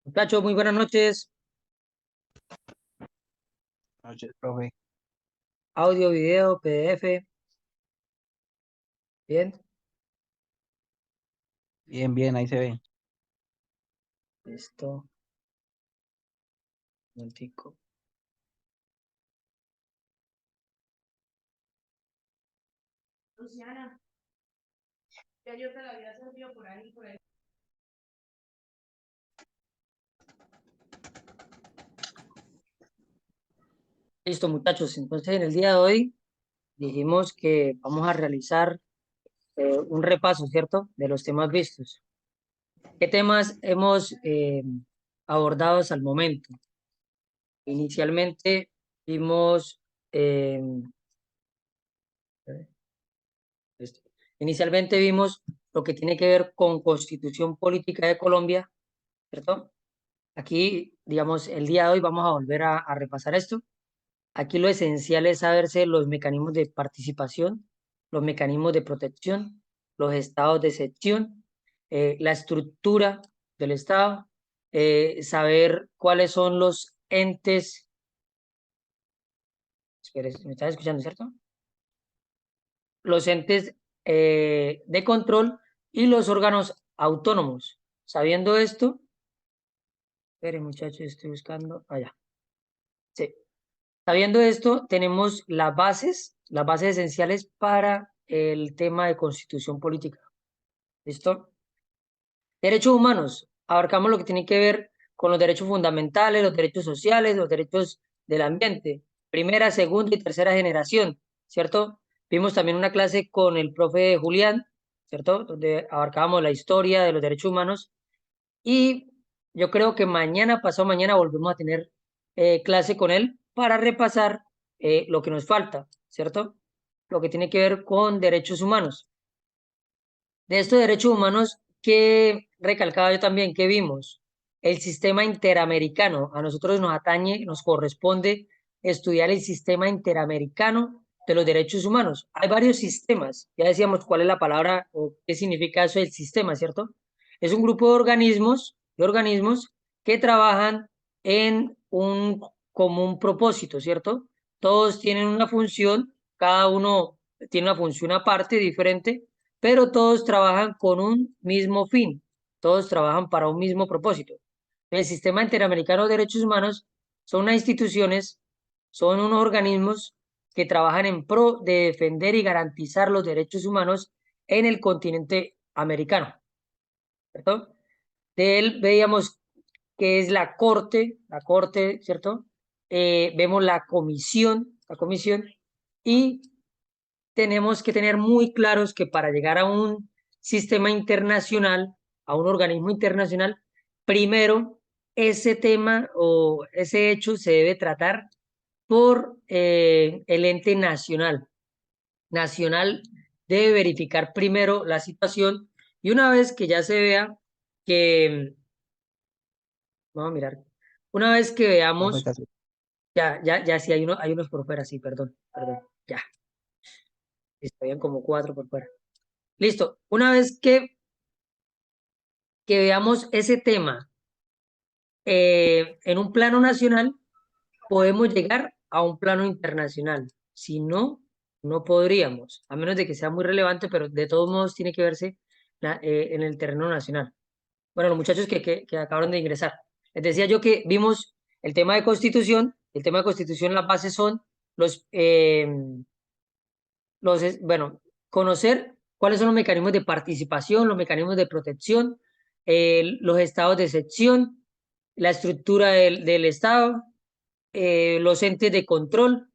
Muchachos, muy buenas noches. Noches, profe. Audio, video, PDF. Bien, Bien, bien, ahí se ve. listo. Un momentico. Luciana, ya yo te la había servido por ahí, por ahí. Listo, muchachos. Entonces, en el día de hoy dijimos que vamos a realizar un repaso, ¿cierto? De los temas vistos. ¿Qué temas hemos abordado hasta el momento? Inicialmente vimos, eh, esto. Inicialmente vimos lo que tiene que ver con Constitución Política de Colombia, ¿cierto? Aquí, digamos, el día de hoy vamos a volver a repasar esto. Aquí lo esencial es saberse los mecanismos de participación, los mecanismos de protección, los estados de excepción, la estructura del Estado, saber cuáles son los entes, espere, ¿me estás escuchando, cierto? Los entes de control y los órganos autónomos. Sabiendo esto, espere muchachos, estoy buscando, allá. Sí. Sabiendo esto, tenemos las bases esenciales para el tema de constitución política. ¿Listo? Derechos humanos. Abarcamos lo que tiene que ver con los derechos fundamentales, los derechos sociales, los derechos del ambiente. Primera, segunda y tercera generación, ¿cierto? Vimos también una clase con el profe Julián, ¿cierto? Donde abarcábamos la historia de los derechos humanos. Y yo creo que mañana, pasado mañana, volvemos a tener clase con él para repasar lo que nos falta, ¿cierto? Lo que tiene que ver con derechos humanos. De estos derechos humanos, que recalcaba yo también, que vimos el sistema interamericano. A nosotros nos atañe, nos corresponde estudiar el sistema interamericano de los derechos humanos. Hay varios sistemas. Ya decíamos cuál es la palabra o qué significa eso del sistema, ¿cierto? Es un grupo de organismos que trabajan en un común propósito, ¿cierto? Todos tienen una función, cada uno tiene una función aparte, diferente, pero todos trabajan con un mismo fin, todos trabajan para un mismo propósito. El Sistema Interamericano de Derechos Humanos son unas instituciones, son unos organismos que trabajan en pro de defender y garantizar los derechos humanos en el continente americano, ¿cierto? De él veíamos que es la corte, ¿cierto? Vemos la comisión, y tenemos que tener muy claros que para llegar a un sistema internacional, a un organismo internacional, primero ese tema o ese hecho se debe tratar por el ente nacional. Nacional debe verificar primero la situación y una vez que ya se vea que, vamos a mirar, una vez que Profe, veamos, casi. ya, sí, hay unos por fuera, sí, perdón, ya, estarían como cuatro por fuera. Listo, una vez que veamos ese tema en un plano nacional, podemos llegar a un plano internacional. Si no, no podríamos, a menos de que sea muy relevante, pero de todos modos tiene que verse en el terreno nacional. Bueno, los muchachos que acabaron de ingresar. Les decía yo que vimos el tema de constitución. El tema de constitución, las bases son los, bueno, conocer cuáles son los mecanismos de participación, los mecanismos de protección, los estados de excepción, la estructura del Estado, los entes de control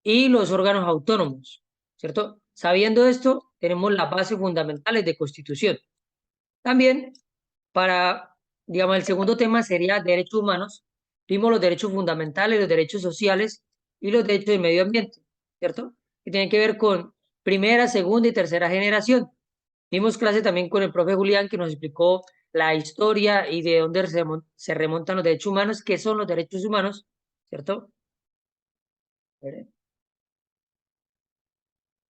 y los órganos autónomos, ¿cierto? Sabiendo esto, tenemos las bases fundamentales de constitución. También, para, digamos, el segundo tema sería derechos humanos. Vimos los derechos fundamentales, los derechos sociales y los derechos del medio ambiente, ¿cierto? Que tienen que ver con primera, segunda y tercera generación. Vimos clase también con el profe Julián que nos explicó la historia y de dónde se remontan los derechos humanos, qué son los derechos humanos, ¿cierto?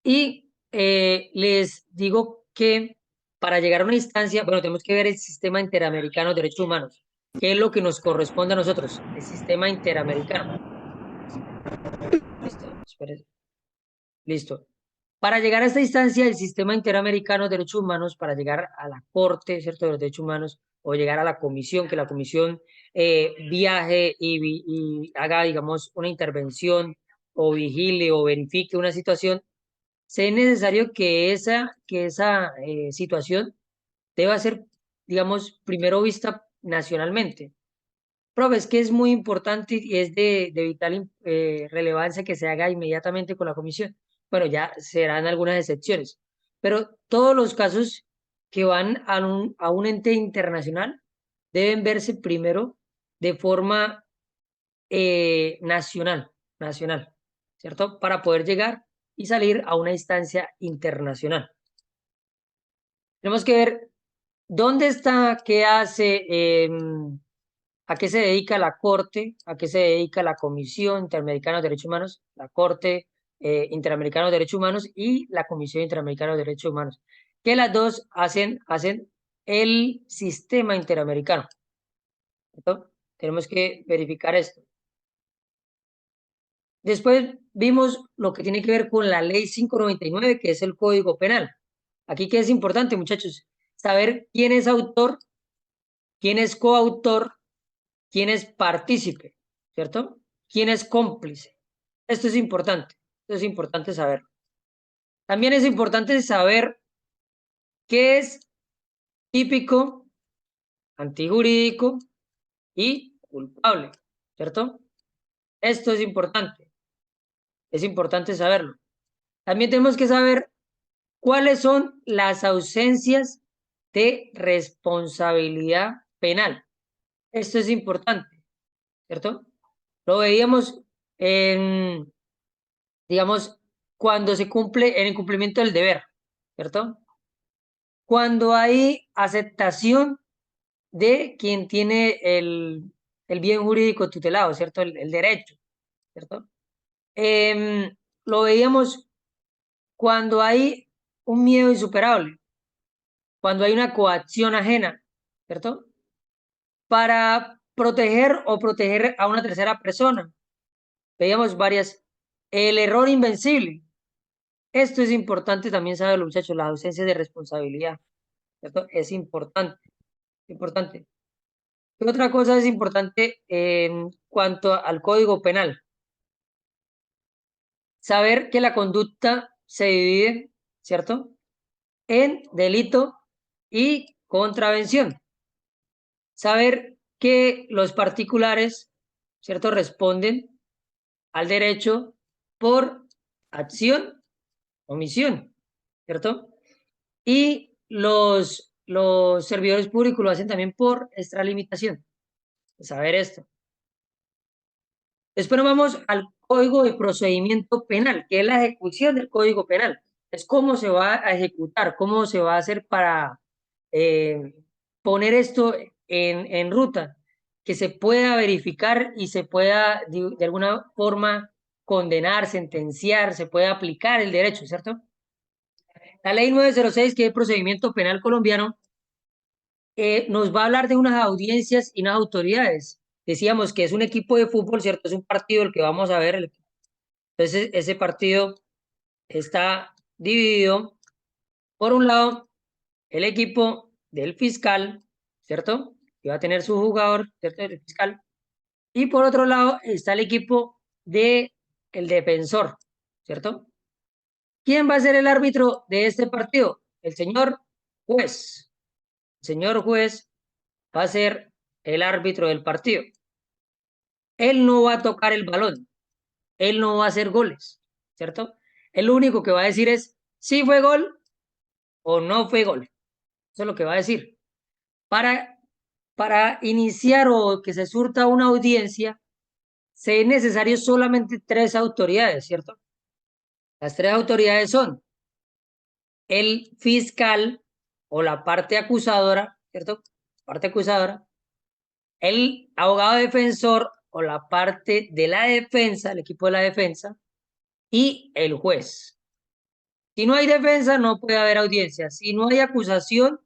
Y les digo que para llegar a una instancia, bueno, tenemos que ver el sistema interamericano de derechos humanos. ¿Qué es lo que nos corresponde a nosotros? El sistema interamericano. Listo, espérese. Listo. Para llegar a esta instancia del sistema interamericano de derechos humanos, para llegar a la Corte, ¿cierto?, de los derechos humanos, o llegar a la comisión, que la comisión viaje y haga, digamos, una intervención, o vigile o verifique una situación, se es necesario que esa situación deba ser, digamos, primero vista nacionalmente. Profe, es que es muy importante y es de vital relevancia que se haga inmediatamente con la comisión. Bueno, ya serán algunas excepciones, pero todos los casos que van a un ente internacional deben verse primero de forma nacional, ¿cierto? Para poder llegar y salir a una instancia internacional. Tenemos que ver dónde está, qué hace, a qué se dedica la Corte, a qué se dedica la Comisión Interamericana de Derechos Humanos, la Corte Interamericana de Derechos Humanos y la Comisión Interamericana de Derechos Humanos, que las dos hacen el sistema interamericano. ¿Cierto? Tenemos que verificar esto. Después vimos lo que tiene que ver con la Ley 599, que es el Código Penal. Aquí que es importante, muchachos, saber quién es autor, quién es coautor, quién es partícipe, ¿cierto? ¿Quién es cómplice? Esto es importante saber. También es importante saber qué es típico, antijurídico y culpable, ¿cierto? Esto es importante saberlo. También tenemos que saber cuáles son las ausencias de responsabilidad penal. Esto es importante, ¿cierto? Lo veíamos en, digamos, cuando se cumple en el cumplimiento del deber, ¿cierto? Cuando hay aceptación de quien tiene el bien jurídico tutelado, ¿cierto? El derecho, ¿cierto? Lo veíamos cuando hay un miedo insuperable, cuando hay una coacción ajena, ¿cierto? Para proteger a una tercera persona. Veíamos varias. El error invencible. Esto es importante también saberlo, muchachos, la ausencia de responsabilidad, ¿cierto? Es importante, importante. ¿Qué otra cosa es importante en cuanto al Código Penal? Saber que la conducta se divide, ¿cierto?, en delito y contravención. Saber que los particulares, ¿cierto?, responden al derecho por acción, omisión, ¿cierto? Y los servidores públicos lo hacen también por extralimitación. Saber esto. Después nos vamos al Código de Procedimiento Penal, que es la ejecución del Código Penal. Es cómo se va a ejecutar, cómo se va a hacer para poner esto en ruta, que se pueda verificar y se pueda de alguna forma condenar, sentenciar, se pueda aplicar el derecho, ¿cierto? La ley 906, que es el procedimiento penal colombiano, nos va a hablar de unas audiencias y unas autoridades. Decíamos que es un equipo de fútbol, ¿cierto? Es un partido el que vamos a ver. Entonces, ese partido está dividido, por un lado, el equipo del fiscal, ¿cierto? Que va a tener su jugador, ¿cierto? El fiscal. Y por otro lado está el equipo del defensor, ¿cierto? ¿Quién va a ser el árbitro de este partido? El señor juez. El señor juez va a ser el árbitro del partido. Él no va a tocar el balón, él no va a hacer goles, ¿cierto? Él lo único que va a decir es si fue gol o no fue gol. Eso es lo que va a decir. Para iniciar o que se surta una audiencia, se es necesario solamente 3 autoridades, ¿cierto? Las 3 autoridades son el fiscal o la parte acusadora, ¿cierto? Parte acusadora, el abogado defensor o la parte de la defensa, el equipo de la defensa, y el juez. Si no hay defensa, no puede haber audiencia. Si no hay acusación,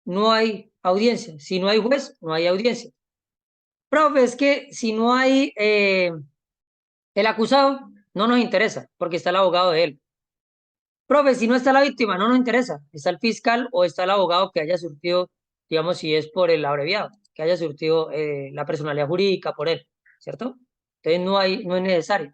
no hay audiencia. Si no hay juez, no hay audiencia. Profe, es que si no hay el acusado, no nos interesa, porque está el abogado de él. Profe, si no está la víctima, no nos interesa. Está el fiscal o está el abogado que haya surtido, digamos, si es por el abreviado, que haya surtido la personalidad jurídica por él, ¿cierto? Entonces no es necesario.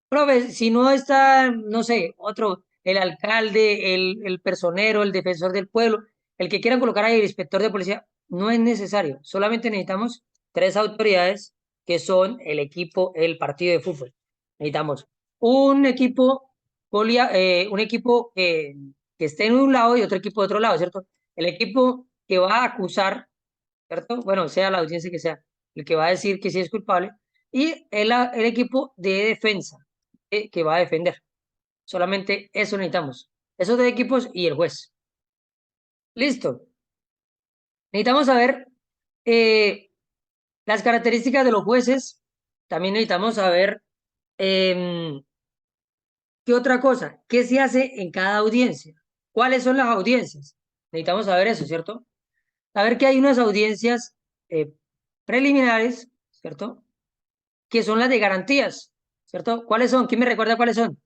Profe, si no está, no sé, otro, el alcalde, el personero, el defensor del pueblo, el que quieran colocar ahí, el inspector de policía, no es necesario. Solamente necesitamos tres autoridades que son el equipo, el partido de fútbol. Necesitamos un equipo, un equipo que esté en un lado y otro equipo de otro lado, ¿cierto? El equipo que va a acusar, ¿cierto? Bueno, sea la audiencia que sea, el que va a decir que sí es culpable, y el equipo de defensa que va a defender. Solamente eso necesitamos. Esos dos equipos y el juez. Listo. Necesitamos saber eh, las características de los jueces. También necesitamos saber qué otra cosa, qué se hace en cada audiencia. ¿Cuáles son las audiencias? Necesitamos saber eso, ¿cierto? Saber que hay unas audiencias eh, preliminares, ¿cierto? Que son las de garantías, ¿cierto? ¿Cuáles son? ¿Quién me recuerda cuáles son?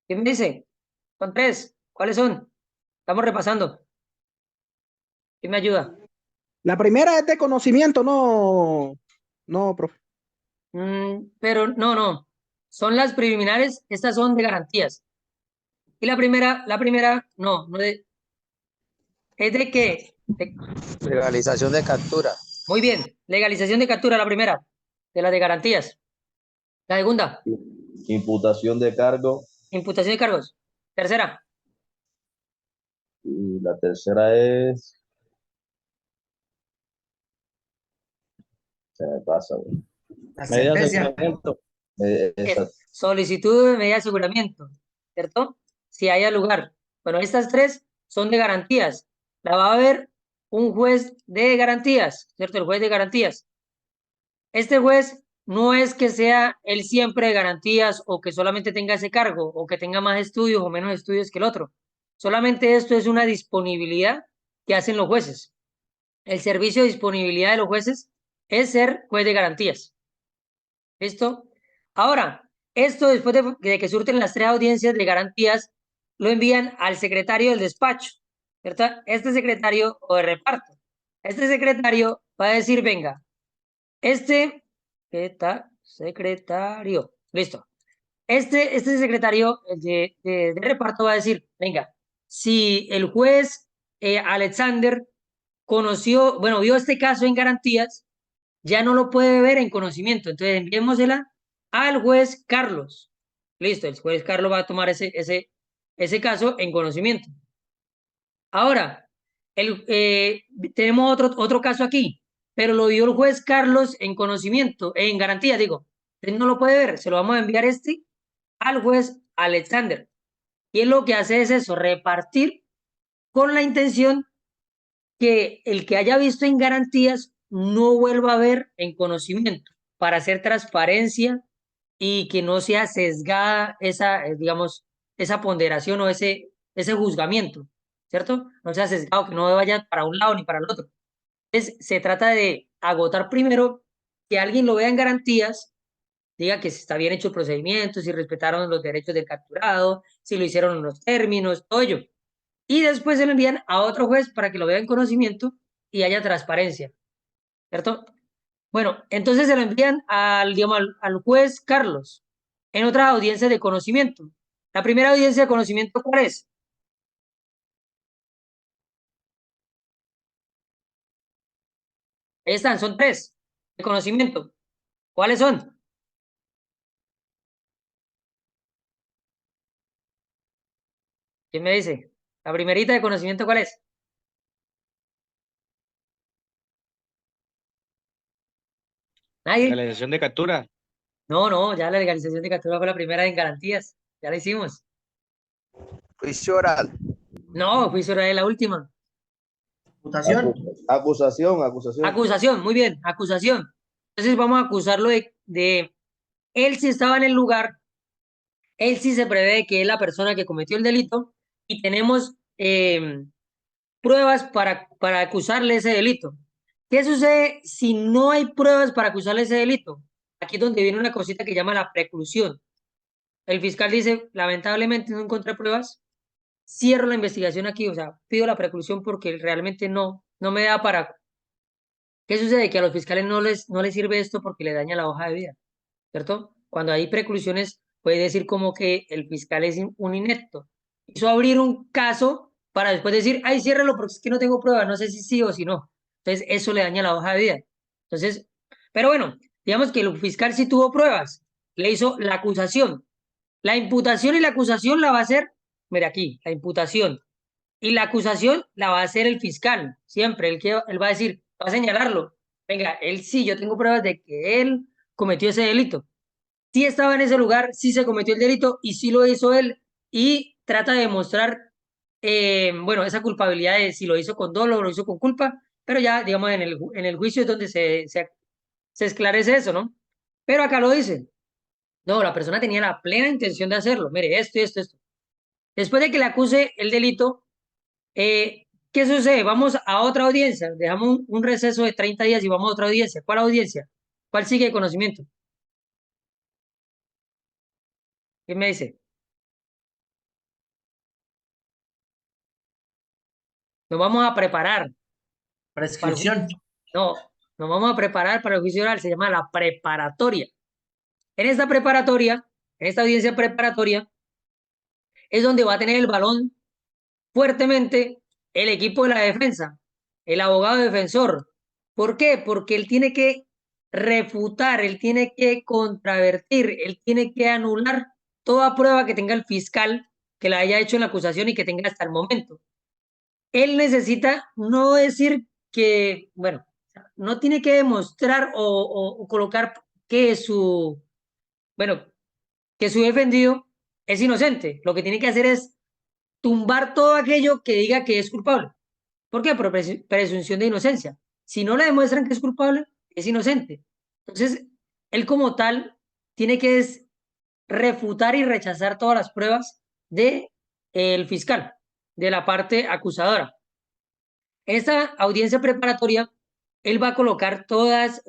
¿Quién me dice? Son tres. ¿Cuáles son? Estamos repasando. ¿Quién me ayuda? La primera es de conocimiento, no, profe. Pero no. Son las preliminares, estas son de garantías. Y la primera, es de que, Legalización de captura. muy bien, legalización de captura, la primera, de las de garantías. La segunda, Imputación de cargo. imputación de cargos. Tercera, Y la tercera es. Se me pasa, güey. la Medida de sentencia. aseguramiento. Exacto. Solicitud de medida de aseguramiento, ¿cierto? Si haya lugar. Bueno, estas tres son de garantías. La va a ver un juez de garantías, ¿cierto? El juez de garantías. Este juez no es que sea él siempre de garantías o que solamente tenga ese cargo o que tenga más estudios o menos estudios que el otro. Solamente esto es una disponibilidad que hacen los jueces. El servicio de disponibilidad de los jueces es ser juez de garantías. ¿Listo? Ahora, esto después de que surten las tres audiencias de garantías, lo envían al secretario del despacho, ¿cierto? Este secretario o de reparto. Este secretario va a decir, venga, este secretario, listo. Este secretario de reparto va a decir, venga, si el juez Alexander conoció, bueno, vio este caso en garantías, ya no lo puede ver en conocimiento. Entonces enviémosela al juez Carlos. Listo, el juez Carlos va a tomar ese caso en conocimiento. Ahora, tenemos otro caso aquí, pero lo vio el juez Carlos en conocimiento, en garantía, digo. Él no lo puede ver, se lo vamos a enviar al juez Alexander. Y él lo que hace es eso, repartir con la intención que el que haya visto en garantías no vuelva a ver en conocimiento, para hacer transparencia y que no sea sesgada esa, digamos, esa ponderación o ese juzgamiento, ¿cierto? No sea sesgado, que no vaya para un lado ni para el otro. Entonces, se trata de agotar primero que alguien lo vea en garantías, diga que está bien hecho el procedimiento, si respetaron los derechos del capturado, si lo hicieron en los términos, todo ello. Y después se lo envían a otro juez para que lo vea en conocimiento y haya transparencia, ¿cierto? Bueno, entonces se lo envían digamos, al juez Carlos en otras audiencias de conocimiento. La primera audiencia de conocimiento, ¿cuál es? Ahí están, son tres de conocimiento. ¿Cuáles son? ¿Quién me dice? La primerita de conocimiento, ¿cuál es? ¿Nadie? Legalización de captura. No, ya la legalización de captura fue la primera en garantías. Ya la hicimos. Juicio oral. No, juicio oral es la última. Votación. Acusación. Acusación, muy bien, acusación. Entonces vamos a acusarlo de él si estaba en el lugar, él sí se prevé que es la persona que cometió el delito y tenemos pruebas para acusarle ese delito. ¿Qué sucede si no hay pruebas para acusarle ese delito? Aquí es donde viene una cosita que llama la preclusión. El fiscal dice, lamentablemente no encontré pruebas, cierro la investigación aquí, o sea, pido la preclusión porque realmente no me da para... ¿Qué sucede? Que a los fiscales no les sirve esto porque le daña la hoja de vida, ¿cierto? Cuando hay preclusiones, puede decir como que el fiscal es un inepto. Hizo abrir un caso para después decir, ay, ciérralo porque es que no tengo pruebas, no sé si sí o si no. Entonces, eso le daña la hoja de vida. Entonces, pero bueno, digamos que el fiscal sí tuvo pruebas, le hizo la acusación. La imputación y la acusación la va a hacer, mira aquí, la imputación. Y la acusación la va a hacer el fiscal, siempre. Él va a decir, va a señalarlo. Venga, él sí, yo tengo pruebas de que él cometió ese delito. Sí estaba en ese lugar, sí se cometió el delito y sí lo hizo él. Y trata de demostrar, bueno, esa culpabilidad de si lo hizo con dolo o lo hizo con culpa, pero ya, digamos, en el juicio es donde se esclarece eso, ¿no? Pero acá lo dice. No, la persona tenía la plena intención de hacerlo. Mire, esto y esto, esto. Después de que le acuse el delito, ¿qué sucede? Vamos a otra audiencia. Dejamos un receso de 30 días y vamos a otra audiencia. ¿Cuál audiencia? ¿Cuál sigue de conocimiento? ¿Quién me dice? Nos vamos a preparar para el Prescripción. no, nos vamos a preparar para el juicio oral. Se llama la preparatoria. En esta preparatoria, en esta audiencia preparatoria, es donde va a tener el balón fuertemente el equipo de la defensa, el abogado defensor. ¿Por qué? Porque él tiene que refutar, él tiene que contravertir, él tiene que anular toda prueba que tenga el fiscal que la haya hecho en la acusación y que tenga hasta el momento. Él necesita no decir que, bueno, no tiene que demostrar o colocar que bueno, que su defendido es inocente. Lo que tiene que hacer es tumbar todo aquello que diga que es culpable. ¿Por qué? Por presunción de inocencia. Si no le demuestran que es culpable, es inocente. Entonces, él como tal tiene que refutar y rechazar todas las pruebas de el fiscal, de la parte acusadora. En esta audiencia preparatoria, él va a colocar todas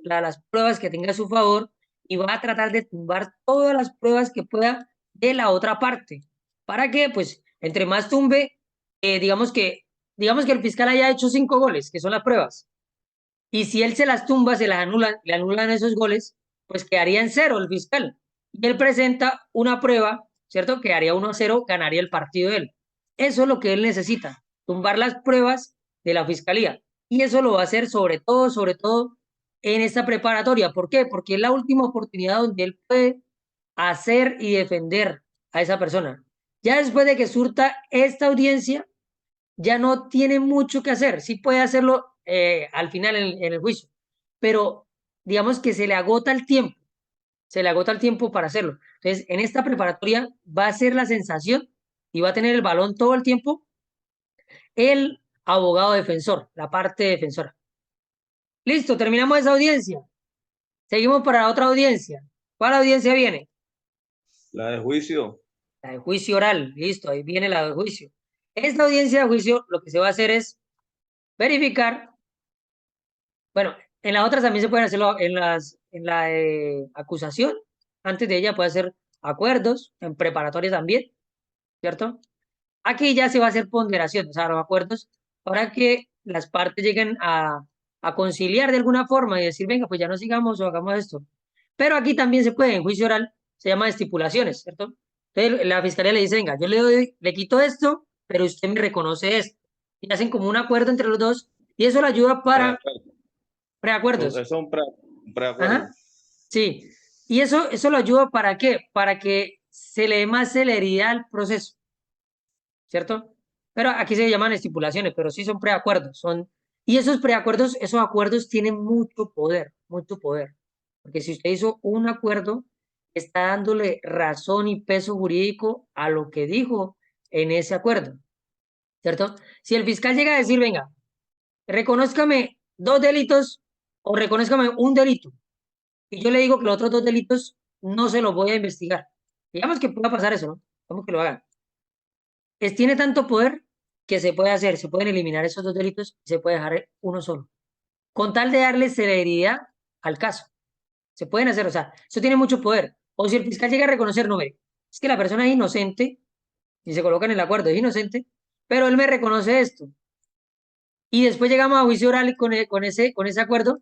las pruebas que tenga a su favor y va a tratar de tumbar todas las pruebas que pueda de la otra parte. ¿Para qué? Pues entre más tumbe, digamos que el fiscal haya hecho 5 goles, que son las pruebas, y si él se las tumba, se las anulan, le anulan esos goles, pues quedaría en 0 el fiscal. Y él presenta una prueba, ¿cierto? Quedaría 1-0, ganaría el partido él. Eso es lo que él necesita, tumbar las pruebas de la fiscalía. Y eso lo va a hacer sobre todo en esta preparatoria. ¿Por qué? Porque es la última oportunidad donde él puede hacer y defender a esa persona. Ya después de que surta esta audiencia, ya no tiene mucho que hacer. Sí puede hacerlo al final en el juicio, pero digamos que se le agota el tiempo para hacerlo. Entonces, en esta preparatoria va a ser la sensación y va a tener el balón todo el tiempo el abogado defensor, la parte defensora. Listo, terminamos esa audiencia. Seguimos para la otra audiencia. ¿Cuál audiencia viene? La de juicio. La de juicio oral. Listo, ahí viene la de juicio. Esta audiencia de juicio lo que se va a hacer es verificar. Bueno, en las otras también se pueden hacerlo en la acusación. Antes de ella puede hacer acuerdos, en preparatoria también, ¿cierto? Aquí ya se va a hacer ponderación, o sea, los acuerdos, para que las partes lleguen a conciliar de alguna forma y decir, venga, pues ya no sigamos o hagamos esto. Pero aquí también se puede, en juicio oral, se llama estipulaciones, ¿cierto? Entonces la fiscalía le dice, venga, yo le quito esto, pero usted me reconoce esto. Y hacen como un acuerdo entre los dos y eso le ayuda para preacuerdos. Son preacuerdos. Ajá. Sí. Y eso lo ayuda para qué? Para que se le dé más celeridad al proceso, ¿cierto? Pero aquí se llaman estipulaciones, pero sí son preacuerdos. Y esos preacuerdos, esos acuerdos tienen mucho poder, mucho poder. Porque si usted hizo un acuerdo, está dándole razón y peso jurídico a lo que dijo en ese acuerdo, ¿cierto? Si el fiscal llega a decir, venga, reconózcame 2 delitos o reconózcame un delito, y yo le digo que los otros 2 delitos no se los voy a investigar. Digamos que pueda pasar eso, ¿no? Vamos que lo hagan. Tiene tanto poder que se puede hacer, se pueden eliminar esos dos delitos y se puede dejar uno solo, con tal de darle celeridad al caso. Se pueden hacer, o sea, eso tiene mucho poder. O si el fiscal llega a reconocer, no ve, es que la persona es inocente y se coloca en el acuerdo, es inocente, pero él me reconoce esto. Y después llegamos a juicio oral y con ese acuerdo,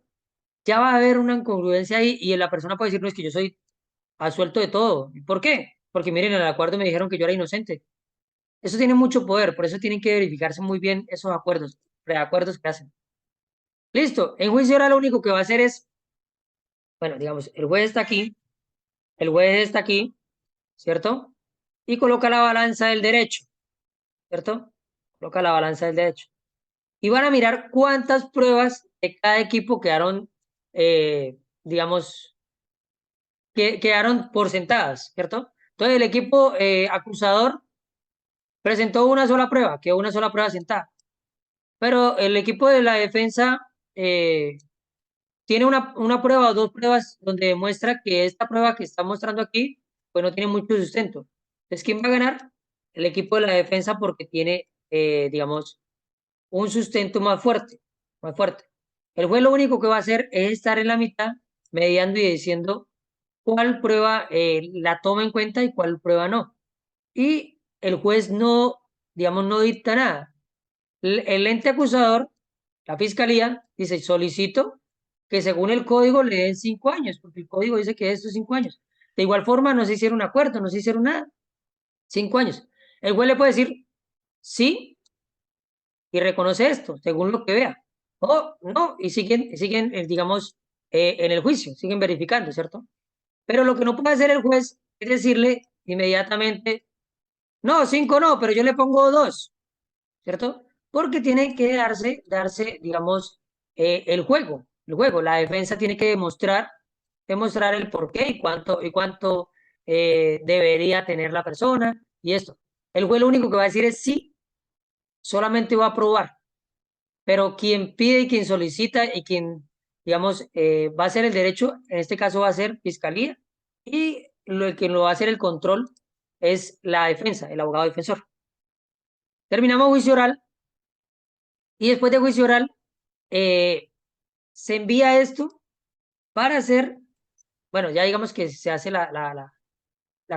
ya va a haber una incongruencia ahí y la persona puede decir, no, es que yo soy absuelto de todo. ¿Y por qué? Porque miren, en el acuerdo me dijeron que yo era inocente. Eso tiene mucho poder, por eso tienen que verificarse muy bien esos acuerdos, preacuerdos que hacen. Listo, en juicio oral lo único que va a hacer es, bueno, digamos, el juez está aquí, ¿cierto? Y coloca la balanza del derecho, ¿cierto? Coloca la balanza del derecho. Y van a mirar cuántas pruebas de cada equipo quedaron, digamos, que quedaron por sentadas, ¿cierto? Entonces el equipo acusador presentó una sola prueba, quedó una sola prueba sentada. Pero el equipo de la defensa tiene una prueba o dos pruebas donde demuestra que esta prueba que está mostrando aquí, pues no tiene mucho sustento. Entonces, ¿quién va a ganar? El equipo de la defensa porque tiene, digamos, un sustento más fuerte, más fuerte. El juez lo único que va a hacer es estar en la mitad, mediando y diciendo cuál prueba la toma en cuenta y cuál prueba no. Y el juez no, digamos, no dicta nada. El ente acusador, la fiscalía, dice, solicito que según el código le den 5 años, porque el código dice que estos 5 años. De igual forma, no se hicieron acuerdo, no se hicieron nada. 5 años. El juez le puede decir sí y reconoce esto, según lo que vea. O no, y siguen digamos, en el juicio, siguen verificando, ¿cierto? Pero lo que no puede hacer el juez es decirle inmediatamente, no, 5 no, pero yo le pongo 2. ¿Cierto? Porque tiene que darse, digamos, el juego, el juego. La defensa tiene que demostrar el por qué y cuánto debería tener la persona y esto. El juez lo único que va a decir es sí, solamente va a aprobar, pero quien pide y quien solicita y quien, digamos, va a hacer el derecho, en este caso va a ser fiscalía y quien lo va a hacer el control es la defensa, el abogado defensor. Terminamos juicio oral. Y después de juicio oral, se envía esto para hacer, bueno, ya digamos que se hace la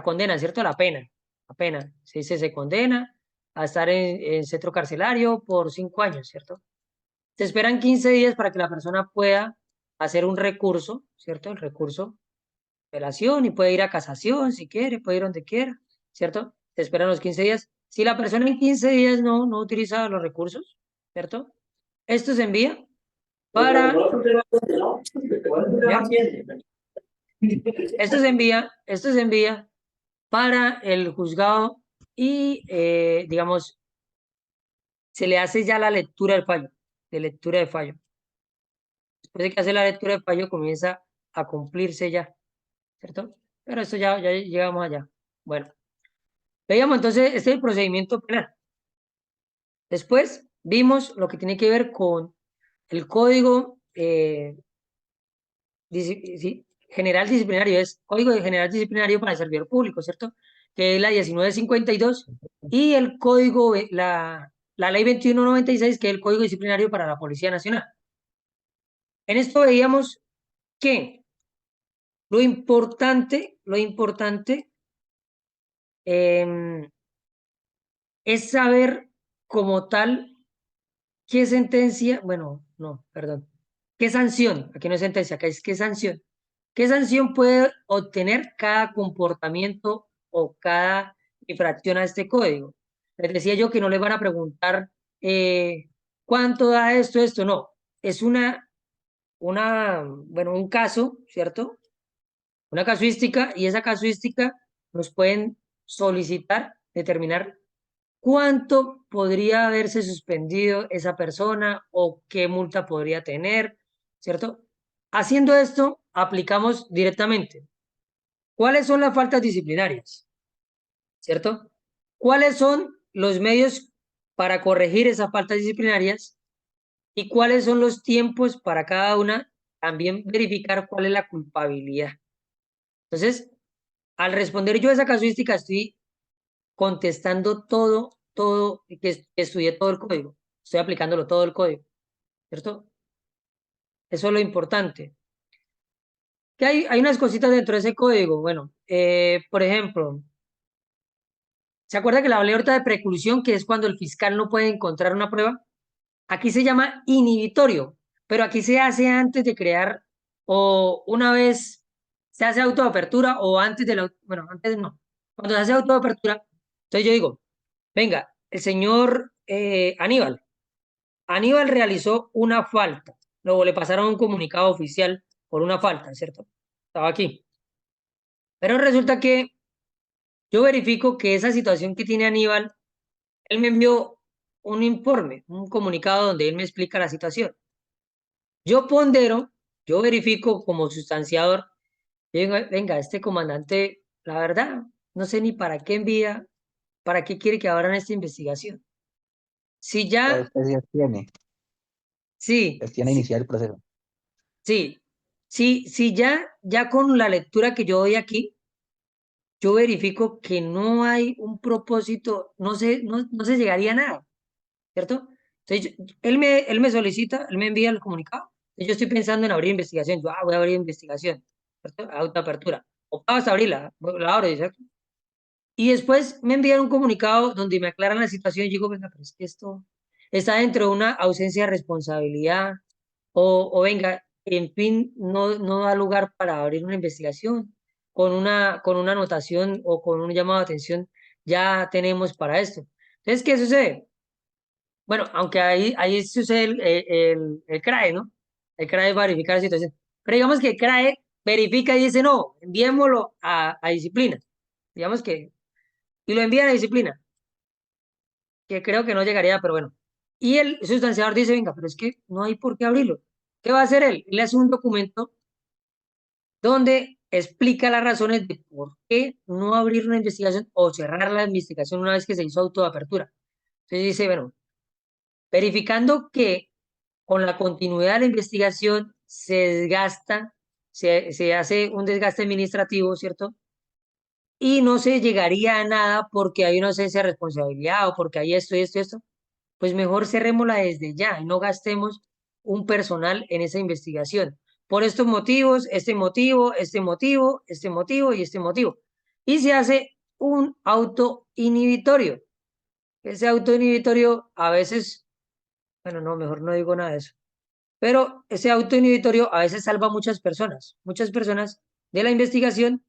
condena, ¿cierto? La pena. La pena. Se dice, se condena a estar en centro carcelario por 5 años, ¿cierto? Se esperan 15 días para que la persona pueda hacer un recurso, ¿cierto? El recurso de apelación y puede ir a casación si quiere, puede ir donde quiera, ¿cierto? Se esperan los 15 días. Si la persona en 15 días no utiliza los recursos, ¿cierto? Esto se envía para... ¿Ya? Esto se envía para el juzgado y, digamos, se le hace ya la lectura del fallo, de lectura de fallo. Después de que hace la lectura del fallo, comienza a cumplirse ya, ¿cierto? Pero esto ya llegamos allá. Bueno, veíamos entonces, este es el procedimiento penal. Después vimos lo que tiene que ver con el código general disciplinario, es Código General Disciplinario para el Servidor Público, ¿cierto? Que es la 1952 y el código, la ley 2196, que es el Código Disciplinario para la Policía Nacional. En esto veíamos que lo importante es saber como tal qué sentencia, bueno, no, perdón, qué sanción, aquí no es sentencia, acá es qué sanción. ¿Qué sanción puede obtener cada comportamiento o cada infracción a este código? Les decía yo que no les van a preguntar cuánto da esto, no. Es bueno, un caso, ¿cierto? Una casuística y esa casuística nos pueden solicitar determinar cuánto podría haberse suspendido esa persona o qué multa podría tener, ¿cierto? Haciendo esto, aplicamos directamente. ¿Cuáles son las faltas disciplinarias? ¿Cierto? ¿Cuáles son los medios para corregir esas faltas disciplinarias? ¿Y cuáles son los tiempos para cada una? También verificar cuál es la culpabilidad. Entonces, al responder yo a esa casuística, estoy contestando todo todo, que estudié todo el código. Estoy aplicándolo todo el código, ¿cierto? Eso es lo importante. Que hay unas cositas dentro de ese código. Bueno, por ejemplo, ¿se acuerda que le hablé ahorita de preclusión, que es cuando el fiscal no puede encontrar una prueba? Aquí se llama inhibitorio, pero aquí se hace antes de crear o una vez se hace autoapertura o antes de la, bueno, antes no. Cuando se hace autoapertura, entonces yo digo, venga, el señor Aníbal realizó una falta. Luego le pasaron un comunicado oficial por una falta, ¿cierto? Estaba aquí. Pero resulta que yo verifico que esa situación que tiene Aníbal, él me envió un informe, un comunicado donde él me explica la situación. Yo pondero, yo verifico como sustanciador, y digo, venga, este comandante, la verdad, no sé ni para qué envía, para qué quiere que abran esta investigación. Si ya, Usted sí tiene, sí, tiene sí, iniciar el proceso. sí, sí, sí, ya con la lectura que yo doy aquí, yo verifico que no hay un propósito, no se llegaría a nada, ¿cierto? Entonces, él me solicita, él me envía el comunicado, y yo estoy pensando en abrir investigación, yo, voy a abrir investigación, ¿cierto? Autoapertura, o vamos a abrirla, la abro, ¿cierto? Y después me envían un comunicado donde me aclaran la situación y digo, venga, pero es que esto está dentro de una ausencia de responsabilidad, o venga, en fin, no da lugar para abrir una investigación con una anotación o con un llamado de atención, ya tenemos para esto. Entonces, ¿qué sucede? Bueno, aunque ahí sucede el CRAE, ¿no? El CRAE verifica la situación. Pero digamos que el CRAE verifica y dice, no, enviémoslo a disciplina. Digamos que, y lo envían a disciplina, que creo que no llegaría, pero bueno. Y el sustanciador dice, venga, pero es que no hay por qué abrirlo. ¿Qué va a hacer él? Él hace un documento donde explica las razones de por qué no abrir una investigación o cerrar la investigación una vez que se hizo autoapertura. Entonces dice, bueno, verificando que con la continuidad de la investigación se desgasta, se hace un desgaste administrativo, ¿cierto? Y no se llegaría a nada porque hay una ausencia de responsabilidad o porque hay esto y esto y esto, pues mejor cerrémosla desde ya y no gastemos un personal en esa investigación. Por estos motivos, este motivo, este motivo, este motivo y este motivo. Y se hace un auto inhibitorio. Ese auto inhibitorio a veces, bueno, no, mejor no digo nada de eso. Pero ese auto inhibitorio a veces salva a muchas personas de la investigación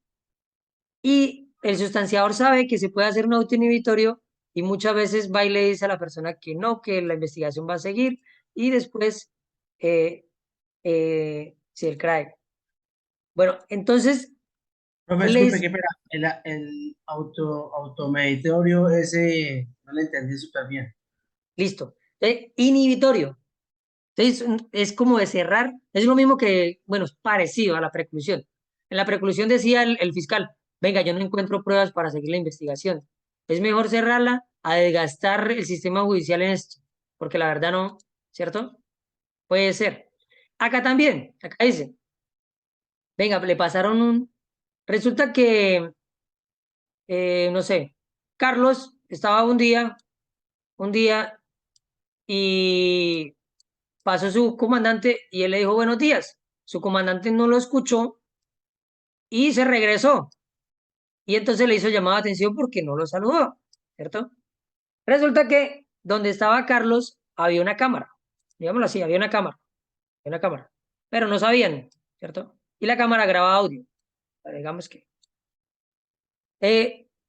y el sustanciador sabe que se puede hacer un auto inhibitorio y muchas veces va y le dice a la persona que no, que la investigación va a seguir y después si el CRAE. Bueno, entonces, Profe, disculpe, les, qué pena. El automeditorio ese no le entendí súper bien. listo. Inhibitorio. Entonces, es como de cerrar, es lo mismo que, bueno, es parecido a la preclusión. En la preclusión decía el fiscal, venga, yo no encuentro pruebas para seguir la investigación. Es mejor cerrarla a desgastar el sistema judicial en esto, porque la verdad no, ¿cierto? Puede ser. Acá también, acá dice, venga, le pasaron resulta que, no sé, Carlos estaba un día y pasó su comandante y él le dijo buenos días. Su comandante no lo escuchó y se regresó. Y entonces le hizo llamada de atención porque no lo saludó, ¿cierto? Resulta que donde estaba Carlos había una cámara. Digámoslo así, había una cámara. Pero no sabían, ¿cierto? Y la cámara graba audio. Digamos que.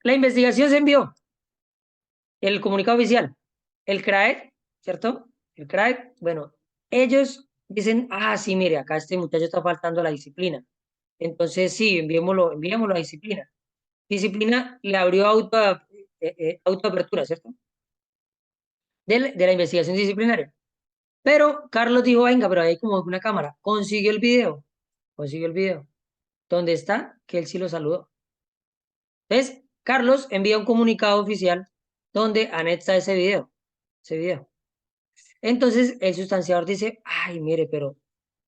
La investigación se envió. El comunicado oficial. El CRAE, ¿cierto? El CRAE, bueno, ellos dicen, sí, mire, acá este muchacho está faltando a la disciplina. Entonces, sí, enviémoslo a disciplina. Disciplina le abrió autoapertura, ¿cierto? De la investigación disciplinaria. Pero Carlos dijo, venga, pero hay como una cámara. Consiguió el video. ¿Dónde está? Que él sí lo saludó. Entonces, Carlos envía un comunicado oficial donde anexa ese video. Ese video. Entonces, el sustanciador dice, ay, mire, pero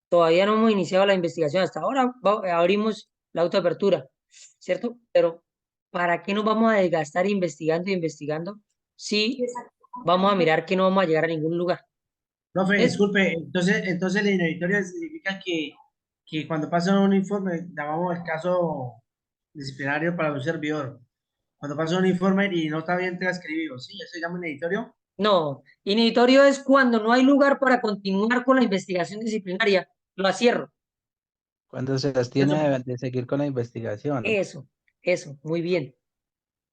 todavía no hemos iniciado la investigación. Hasta ahora abrimos la autoapertura, ¿cierto? Pero, ¿para qué nos vamos a desgastar investigando e investigando sí vamos a mirar que no vamos a llegar a ningún lugar. Profe, Es, disculpe, entonces el inhibitorio significa que cuando pasa un informe, llamamos el caso disciplinario para un servidor. Cuando pasa un informe y no está bien transcribido, ¿sí? ¿Eso se llama inhibitorio? no, inhibitorio es cuando no hay lugar para continuar con la investigación disciplinaria. Lo cierro. Cuando se Eso. abstiene de seguir con la investigación. Eso, muy bien.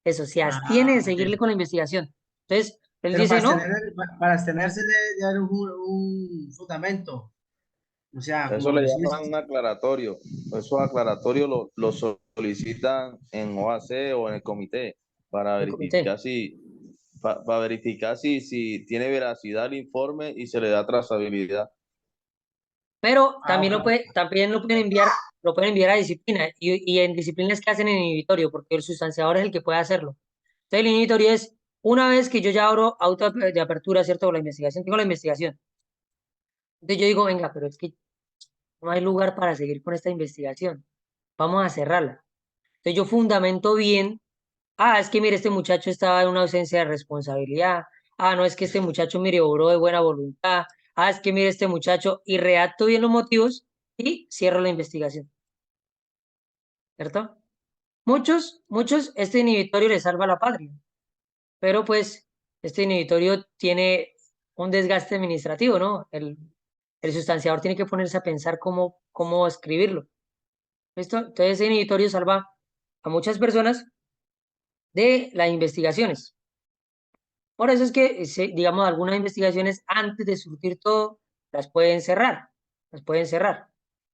Eso, se abstiene Ah, de ok. seguirle con la investigación. Entonces, él Pero dice, no, para abstenerse de haber un fundamento. O sea, Eso como le decir, llaman un aclaratorio. Esos aclaratorios lo solicitan en OAC o en el comité para el comité. verificar para verificar si tiene veracidad el informe y se le da trazabilidad. Pero ah, ok. también lo pueden enviar a disciplina. Y en disciplinas que hacen en inhibitorio, porque el sustanciador es el que puede hacerlo. Entonces, el inhibitorio es una vez que yo ya abro auto de apertura, ¿cierto? Con la investigación, tengo la investigación. Entonces yo digo, venga, pero es que no hay lugar para seguir con esta investigación. Vamos a cerrarla. Entonces yo fundamento bien. Ah, es que mire, este muchacho estaba en una ausencia de responsabilidad. Ah, no, es que este muchacho, mire, obró de buena voluntad. Ah, es que mire, este muchacho, y redacto bien los motivos y cierro la investigación, ¿cierto? Muchos, este inhibitorio le salva la patria, pero pues este inhibitorio tiene un desgaste administrativo, ¿no? El sustanciador tiene que ponerse a pensar cómo escribirlo. ¿Listo? Entonces, ese inhibitorio salva a muchas personas de las investigaciones. Por eso es que, digamos, algunas investigaciones antes de surtir todo, las pueden cerrar, las pueden cerrar.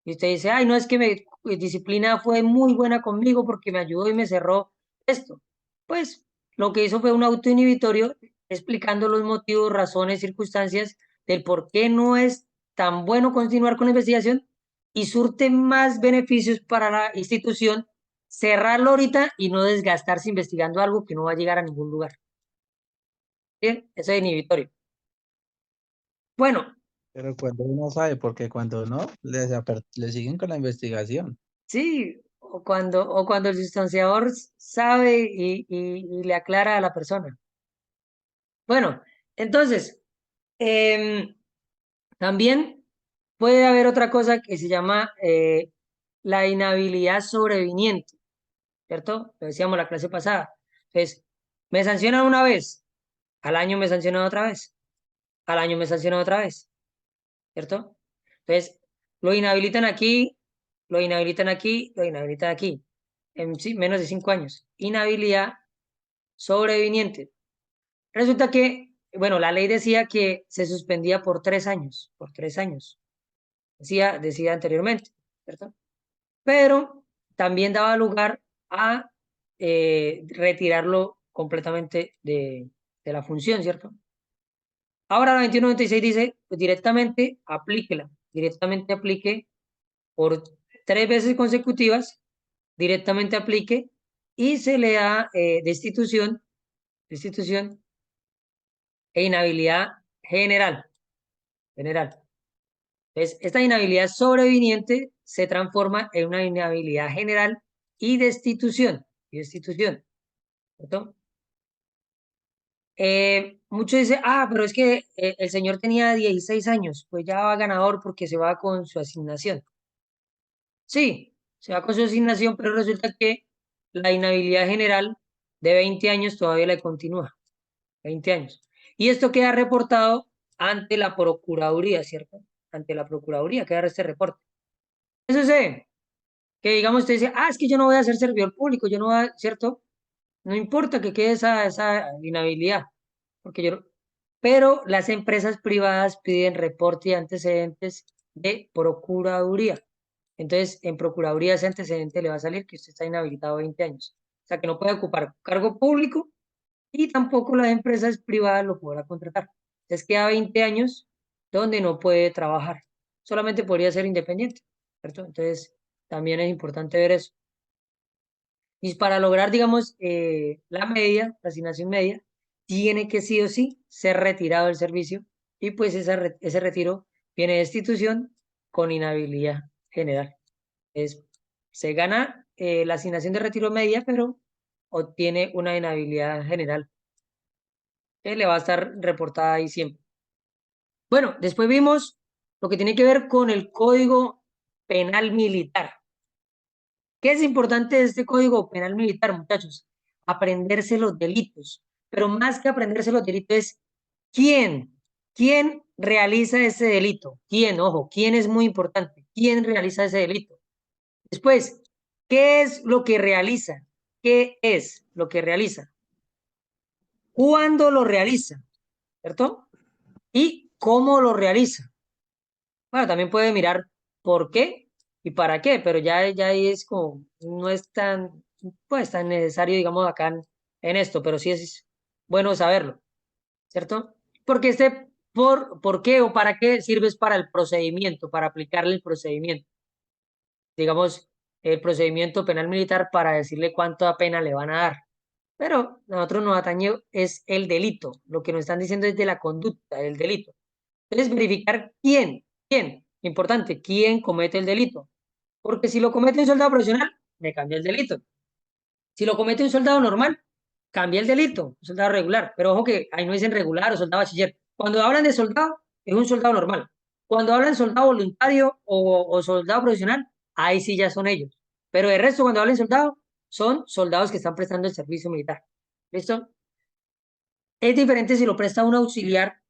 Y usted dice, ay, no, es que mi disciplina fue muy buena conmigo porque me ayudó y me cerró esto. Pues lo que hizo fue un autoinhibitorio explicando los motivos, razones, circunstancias del por qué no es tan bueno continuar con la investigación y surte más beneficios para la institución cerrarlo ahorita y no desgastarse investigando algo que no va a llegar a ningún lugar. Bien, eso es inhibitorio. Bueno, Pero cuando uno sabe, porque cuando no, le siguen con la investigación. sí, o cuando el sustanciador sabe y le aclara a la persona. Bueno, entonces, em, también puede haber otra cosa que se llama la inhabilidad sobreviniente, ¿cierto? Lo decíamos la clase pasada. Entonces, me sancionan una vez, al año me sancionan otra vez, al año me sancionan otra vez, ¿cierto? Entonces, lo inhabilitan aquí, lo inhabilitan aquí, lo inhabilitan aquí, en menos de 5 años. Inhabilidad sobreviniente. Resulta que, bueno, la ley decía que se suspendía por 3 años, decía anteriormente, ¿cierto? Pero también daba lugar a retirarlo completamente de la función, ¿cierto? Ahora la 2196 dice, pues directamente aplíquela, directamente aplique por 3 veces consecutivas, directamente aplique y se le da destitución e inhabilidad general. Entonces, esta inhabilidad sobreviniente se transforma en una inhabilidad general y destitución, ¿cierto? Muchos dicen, pero es que el señor tenía 16 años, pues ya va ganador porque se va con su asignación. Sí, se va con su asignación, pero resulta que la inhabilidad general de 20 años todavía le continúa, 20 años. Y esto queda reportado ante la Procuraduría, ¿cierto? Ante la Procuraduría queda este reporte. Eso sé, que digamos usted dice, es que yo no voy a ser servidor público, yo no voy a, ¿cierto? No importa que quede esa inhabilidad, porque yo, pero las empresas privadas piden reporte y antecedentes de Procuraduría. Entonces, en Procuraduría ese antecedente le va a salir que usted está inhabilitado 20 años. O sea, que no puede ocupar cargo público y tampoco las empresas privadas lo podrán contratar. Entonces, queda 20 años donde no puede trabajar. Solamente podría ser independiente, ¿cierto? Entonces, también es importante ver eso. Y para lograr, digamos, la asignación media, tiene que sí o sí ser retirado del servicio y pues ese retiro viene de destitución con inhabilidad general. Se gana la asignación de retiro media, pero obtiene una inhabilidad general. que le va a estar reportada ahí siempre. Bueno, después vimos lo que tiene que ver con el Código Penal Militar. ¿Qué es importante de este Código Penal Militar, muchachos? Aprenderse los delitos. Pero más que aprenderse los delitos es quién. ¿Quién realiza ese delito? ¿Quién? Ojo, ¿quién es muy importante? ¿Quién realiza ese delito? Después, ¿qué es lo que realiza? ¿Qué es lo que realiza? ¿Cuándo lo realiza? ¿Cierto? ¿Y cómo lo realiza? Bueno, también puede mirar por qué y para qué, pero ya ahí es como, no es tan, pues, tan necesario, digamos, acá en esto, pero sí es bueno saberlo, ¿cierto? Porque ¿por qué o para qué sirves para el procedimiento, para aplicarle el procedimiento? Digamos, el procedimiento penal militar para decirle cuánta pena le van a dar. Pero a nosotros nos atañe es el delito, lo que nos están diciendo es de la conducta, del delito. Entonces, verificar quién, importante, quién comete el delito. Porque si lo comete un soldado profesional, me cambia el delito. Si lo comete un soldado normal, cambia el delito, un soldado regular. Pero ojo que ahí no dicen regular o soldado bachiller. Cuando hablan de soldado, es un soldado normal. Cuando hablan de soldado voluntario o soldado profesional, ahí sí ya son ellos. Pero de resto, cuando hablan de soldado, son soldados que están prestando el servicio militar. ¿Listo? Es diferente si lo presta un auxiliar,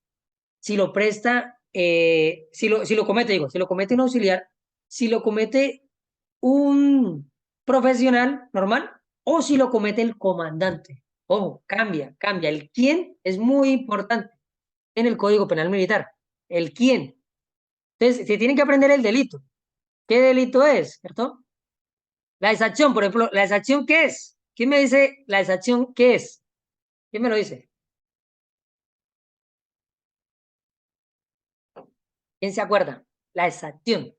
si lo presta, si lo comete, digo, si lo comete un auxiliar, si lo comete un profesional normal o si lo comete el comandante. Ojo, cambia. El quién es muy importante en el Código Penal Militar. El quién. Entonces, se tienen que aprender el delito. ¿Qué delito es? ¿Cierto? La exacción, por ejemplo, ¿la exacción qué es? ¿Quién me dice la exacción qué es? ¿Quién me lo dice? ¿Quién se acuerda? La exacción.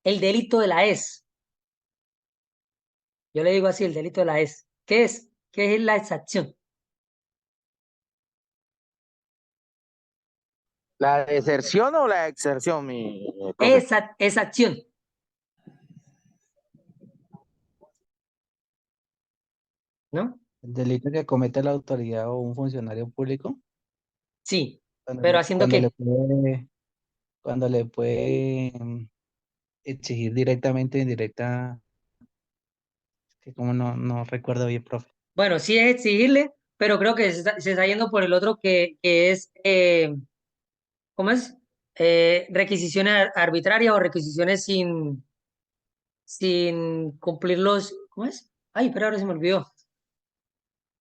El delito de la es. Yo le digo así, el delito de la es. ¿Qué es? ¿Qué es la exacción? ¿La deserción o la exerción, mi profe? Esa acción, ¿no? El delito que comete la autoridad o un funcionario público Sí, cuando pero le, ¿haciendo cuando le qué? puede, cuando le puede exigir directamente, indirecta, que como no recuerdo bien, profe. Bueno, sí es exigirle, pero creo que se está yendo por el otro que es, ¿cómo es? Requisiciones arbitrarias o requisiciones sin cumplir los, ¿cómo es? Ay, pero ahora se me olvidó.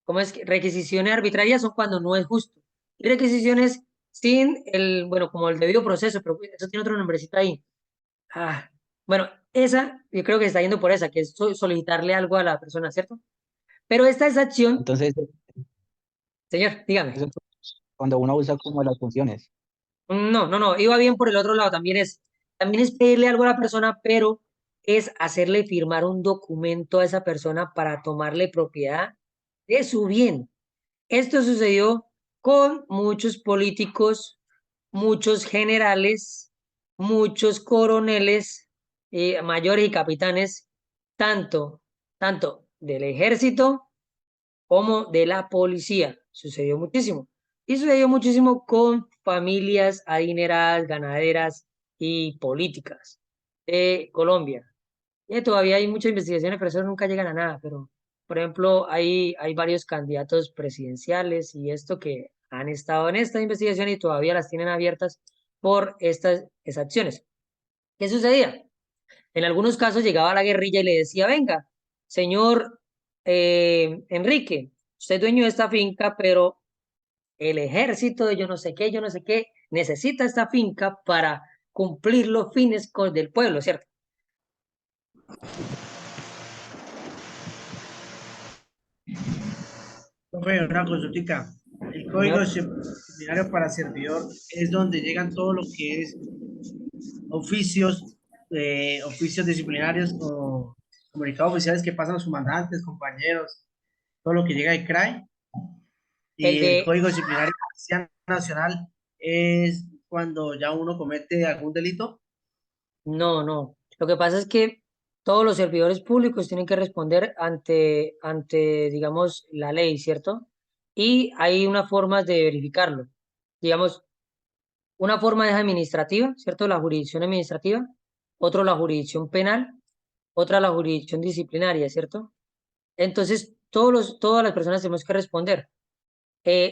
¿Cómo es que requisiciones arbitrarias son cuando no es justo? Y requisiciones sin el, bueno, como el debido proceso, pero eso tiene otro nombrecito ahí. Ah, bueno, esa, yo creo que se está yendo por esa, que es solicitarle algo a la persona, ¿cierto? Pero esta es acción, Entonces, señor, dígame. eso es cuando uno usa como las funciones. No, iba bien por el otro lado, también es pedirle algo a la persona, pero es hacerle firmar un documento a esa persona para tomarle propiedad de su bien. Esto sucedió con muchos políticos, muchos generales, muchos coroneles, mayores y capitanes, tanto, tanto del ejército como de la policía. Sucedió muchísimo. Y sucedió muchísimo con familias adineradas, ganaderas y políticas de Colombia. Todavía hay muchas investigaciones, pero eso nunca llegan a nada. Pero, por ejemplo, hay varios candidatos presidenciales y esto que han estado en esta investigación y todavía las tienen abiertas por estas acciones. ¿Qué sucedía? En algunos casos llegaba la guerrilla y le decía, venga, señor Enrique, usted es dueño de esta finca, pero el ejército de yo no sé qué, necesita esta finca para cumplir los fines del pueblo, ¿cierto? Profe, una consultica. El código Señor. disciplinario para servidor es donde llegan todo lo que es oficios, oficios disciplinarios o comunicados oficiales que pasan los comandantes, compañeros, todo lo que llega de CRAE. El Y el de, código disciplinario nacional es cuando ya uno comete algún delito. no. Lo que pasa es que todos los servidores públicos tienen que responder ante, digamos, la ley, ¿cierto? y hay unas formas de verificarlo. Digamos, una forma es administrativa, ¿cierto? La jurisdicción administrativa, otro la jurisdicción penal, otra la jurisdicción disciplinaria, ¿cierto? Entonces, todas las personas tenemos que responder.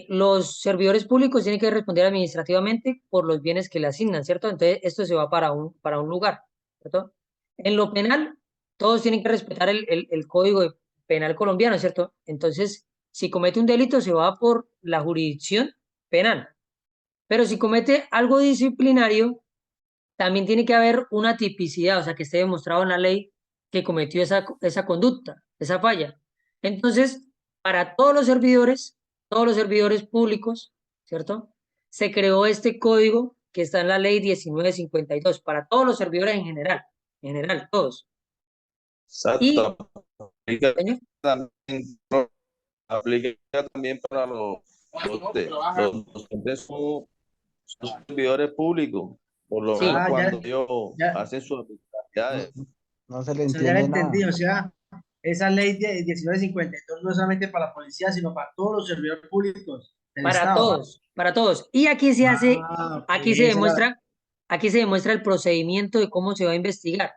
Los servidores públicos tienen que responder administrativamente por los bienes que le asignan, ¿cierto? Entonces, esto se va para un lugar, ¿cierto? En lo penal, todos tienen que respetar el Código Penal colombiano, ¿cierto? Entonces, si comete un delito, se va por la jurisdicción penal. Pero si comete algo disciplinario, también tiene que haber una tipicidad, o sea, que esté demostrado en la ley que cometió esa conducta, esa falla. Entonces, para todos los servidores públicos, ¿cierto? Se creó este código que está en la ley 1952, para todos los servidores en general, todos. Y, Exacto. Aplica señor, también, aplica también para los docentes son servidores públicos, por lo menos sí, Ah, cuando ellos ya, hacen sus No, actividades. no se le o sea, ya la entiende nada. entendí. O sea, esa ley de 1952 no es solamente para la policía, sino para todos los servidores públicos del para Estado. todos, para todos. Y aquí se hace, Ah, ok, aquí se esa era. demuestra, aquí se demuestra el procedimiento de cómo se va a investigar.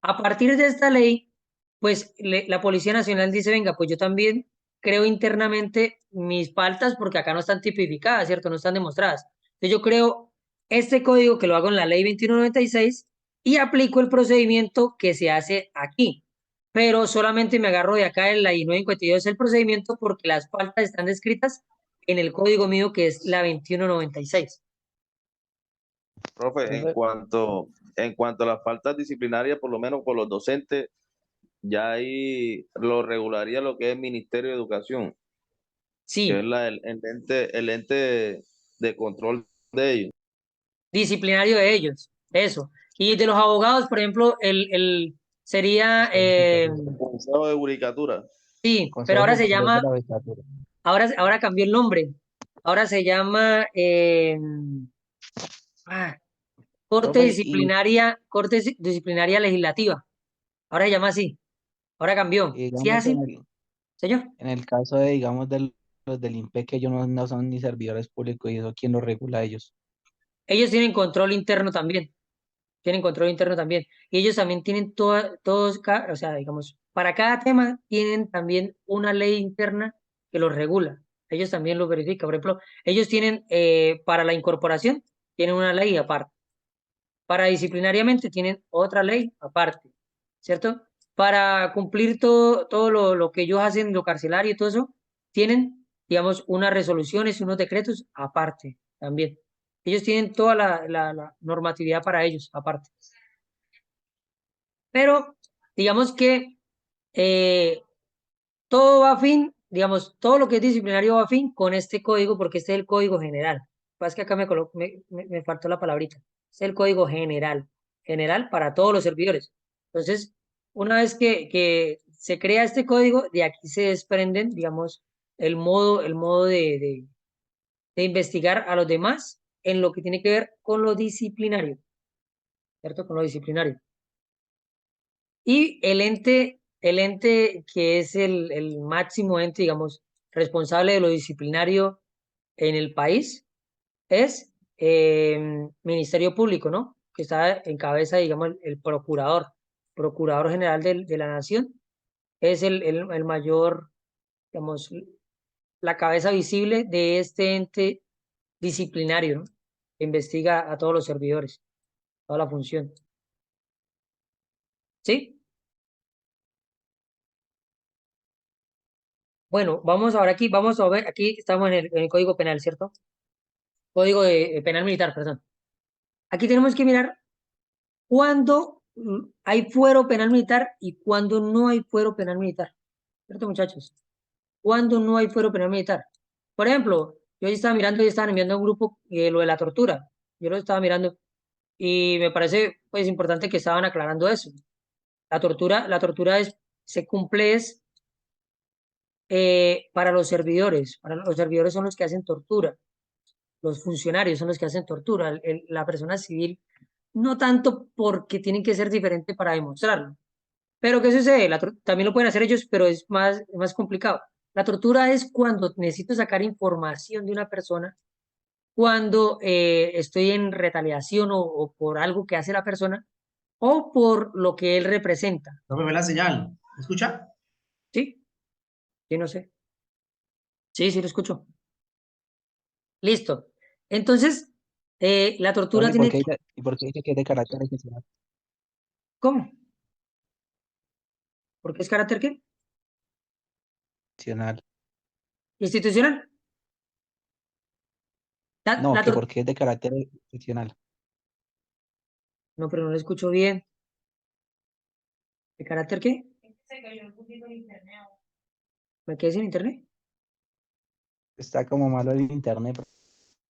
A partir de esta ley, pues la Policía Nacional dice, venga, pues yo también creo internamente mis faltas porque acá no están tipificadas, ¿cierto? No están demostradas. Entonces yo creo este código que lo hago en la ley 2196 y aplico el procedimiento que se hace aquí. Pero solamente me agarro de acá en la I-952 el procedimiento porque las faltas están descritas en el código mío que es la 2196. Profe, Profe, en cuanto a las faltas disciplinarias, por lo menos por los docentes, ya ahí lo regularía lo que es el Ministerio de Educación, que es Sí, el ente de control de ellos. disciplinario de ellos, eso. Y de los abogados, por ejemplo, sería, El Consejo de Judicatura. el sí, pero Consejo ahora se Superior de llama, la Judicatura. ahora cambió el nombre. Ahora se llama ah, Profe, y Disciplinaria Legislativa. Ahora se llama así. Ahora cambió. ¿Sí es digamos así, señor? en el caso de, digamos, de los del INPE, que ellos no son ni servidores públicos, y eso, ¿quién los regula a ellos? Ellos tienen control interno también. Tienen control interno también. Y ellos también tienen o sea, digamos, para cada tema tienen también una ley interna que los regula. Ellos también lo verifican. Por ejemplo, ellos tienen, para la incorporación, tienen una ley aparte. Para disciplinariamente tienen otra ley aparte, ¿cierto? Para cumplir todo lo que ellos hacen, lo carcelario y todo eso, tienen, digamos, unas resoluciones y unos decretos aparte también. Ellos tienen toda la normatividad para ellos aparte. Pero digamos que eh, todo va a fin, digamos, todo lo que es disciplinario va a fin con este código, porque este es el código general. Pasa que acá me faltó la palabrita. Este es el código general, general para todos los servidores. Entonces, una vez que se crea este código, de aquí se desprenden, digamos, el modo de investigar a los demás en lo que tiene que ver con lo disciplinario, ¿cierto? Con lo disciplinario. Y el ente que es el máximo ente, digamos, responsable de lo disciplinario en el país es Ministerio Público, ¿no? Que está en cabeza, digamos, el procurador general de la nación, es el mayor, digamos, la cabeza visible de este ente disciplinario, ¿no? Que investiga a todos los servidores, toda la función. ¿Sí? Bueno, vamos a ver, aquí estamos en el Código Penal, ¿cierto? Código Penal Militar, perdón. Aquí tenemos que mirar cuándo hay fuero penal militar y cuándo no hay fuero penal militar, ¿cierto, muchachos? ¿Cuándo no hay fuero penal militar? Por ejemplo, yo estaba mirando y estaban enviando a un grupo lo de la tortura. Yo lo estaba mirando y me parece pues importante que estaban aclarando eso. La tortura se cumple es para los servidores son los que hacen tortura, los funcionarios son los que hacen tortura, la persona civil no tanto porque tienen que ser diferentes para demostrarlo. Pero ¿qué sucede? También lo pueden hacer ellos, pero es más complicado. La tortura es cuando necesito sacar información de una persona, cuando estoy en retaliación o por algo que hace la persona o por lo que él representa. No me ve la señal. ¿Me escucha? ¿Sí? Sí, no sé. Sí, sí, lo escucho. Listo. Entonces, la tortura Profe, ¿por tiene... qué y por qué dice que es de carácter excepcional? ¿Cómo? ¿Por qué es carácter qué? Excepcional? Institucional. No, que por qué es de carácter excepcional. No, pero no lo escucho bien. ¿De carácter qué? Se cayó un poquito el internet. ¿Me quedé sin internet? Está como malo el internet.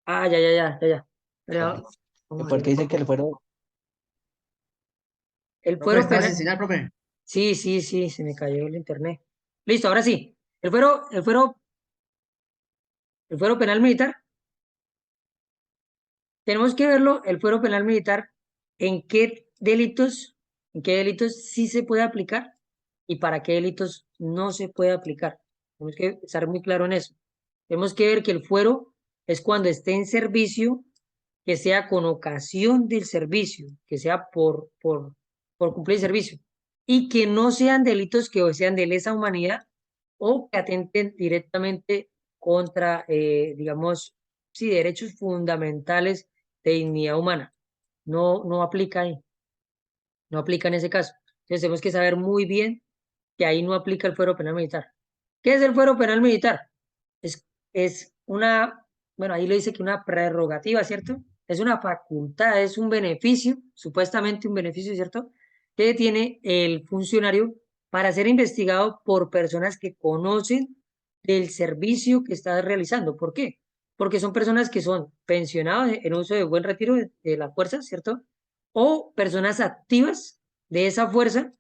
Ah, ya, ya, ya, ya, ya. Pero, Profe. vamos a ¿Por qué hacer dice que el fuero? el Profe, fuero ¿está sin penal. señal, profe? Sí, sí, sí, se me cayó el internet. Listo, ahora sí. El fuero penal militar. Tenemos que verlo, el fuero penal militar, en qué delitos sí se puede aplicar y para qué delitos no se puede aplicar. Tenemos que estar muy claro en eso. Tenemos que ver que el fuero es cuando esté en servicio, que sea con ocasión del servicio, que sea por cumplir el servicio, y que no sean delitos que sean de lesa humanidad o que atenten directamente contra, digamos, sí, derechos fundamentales de dignidad humana. No, no aplica ahí, no aplica en ese caso. Entonces tenemos que saber muy bien que ahí no aplica el fuero penal militar. ¿Qué es el fuero penal militar? Es una, bueno, ahí lo dice que una prerrogativa, ¿cierto? Es una facultad, es un beneficio, supuestamente un beneficio, ¿cierto? Que tiene el funcionario para ser investigado por personas que conocen del servicio que está realizando. ¿Por qué? Porque son personas que son pensionados en uso de buen retiro de la fuerza, ¿cierto? O personas activas de esa fuerza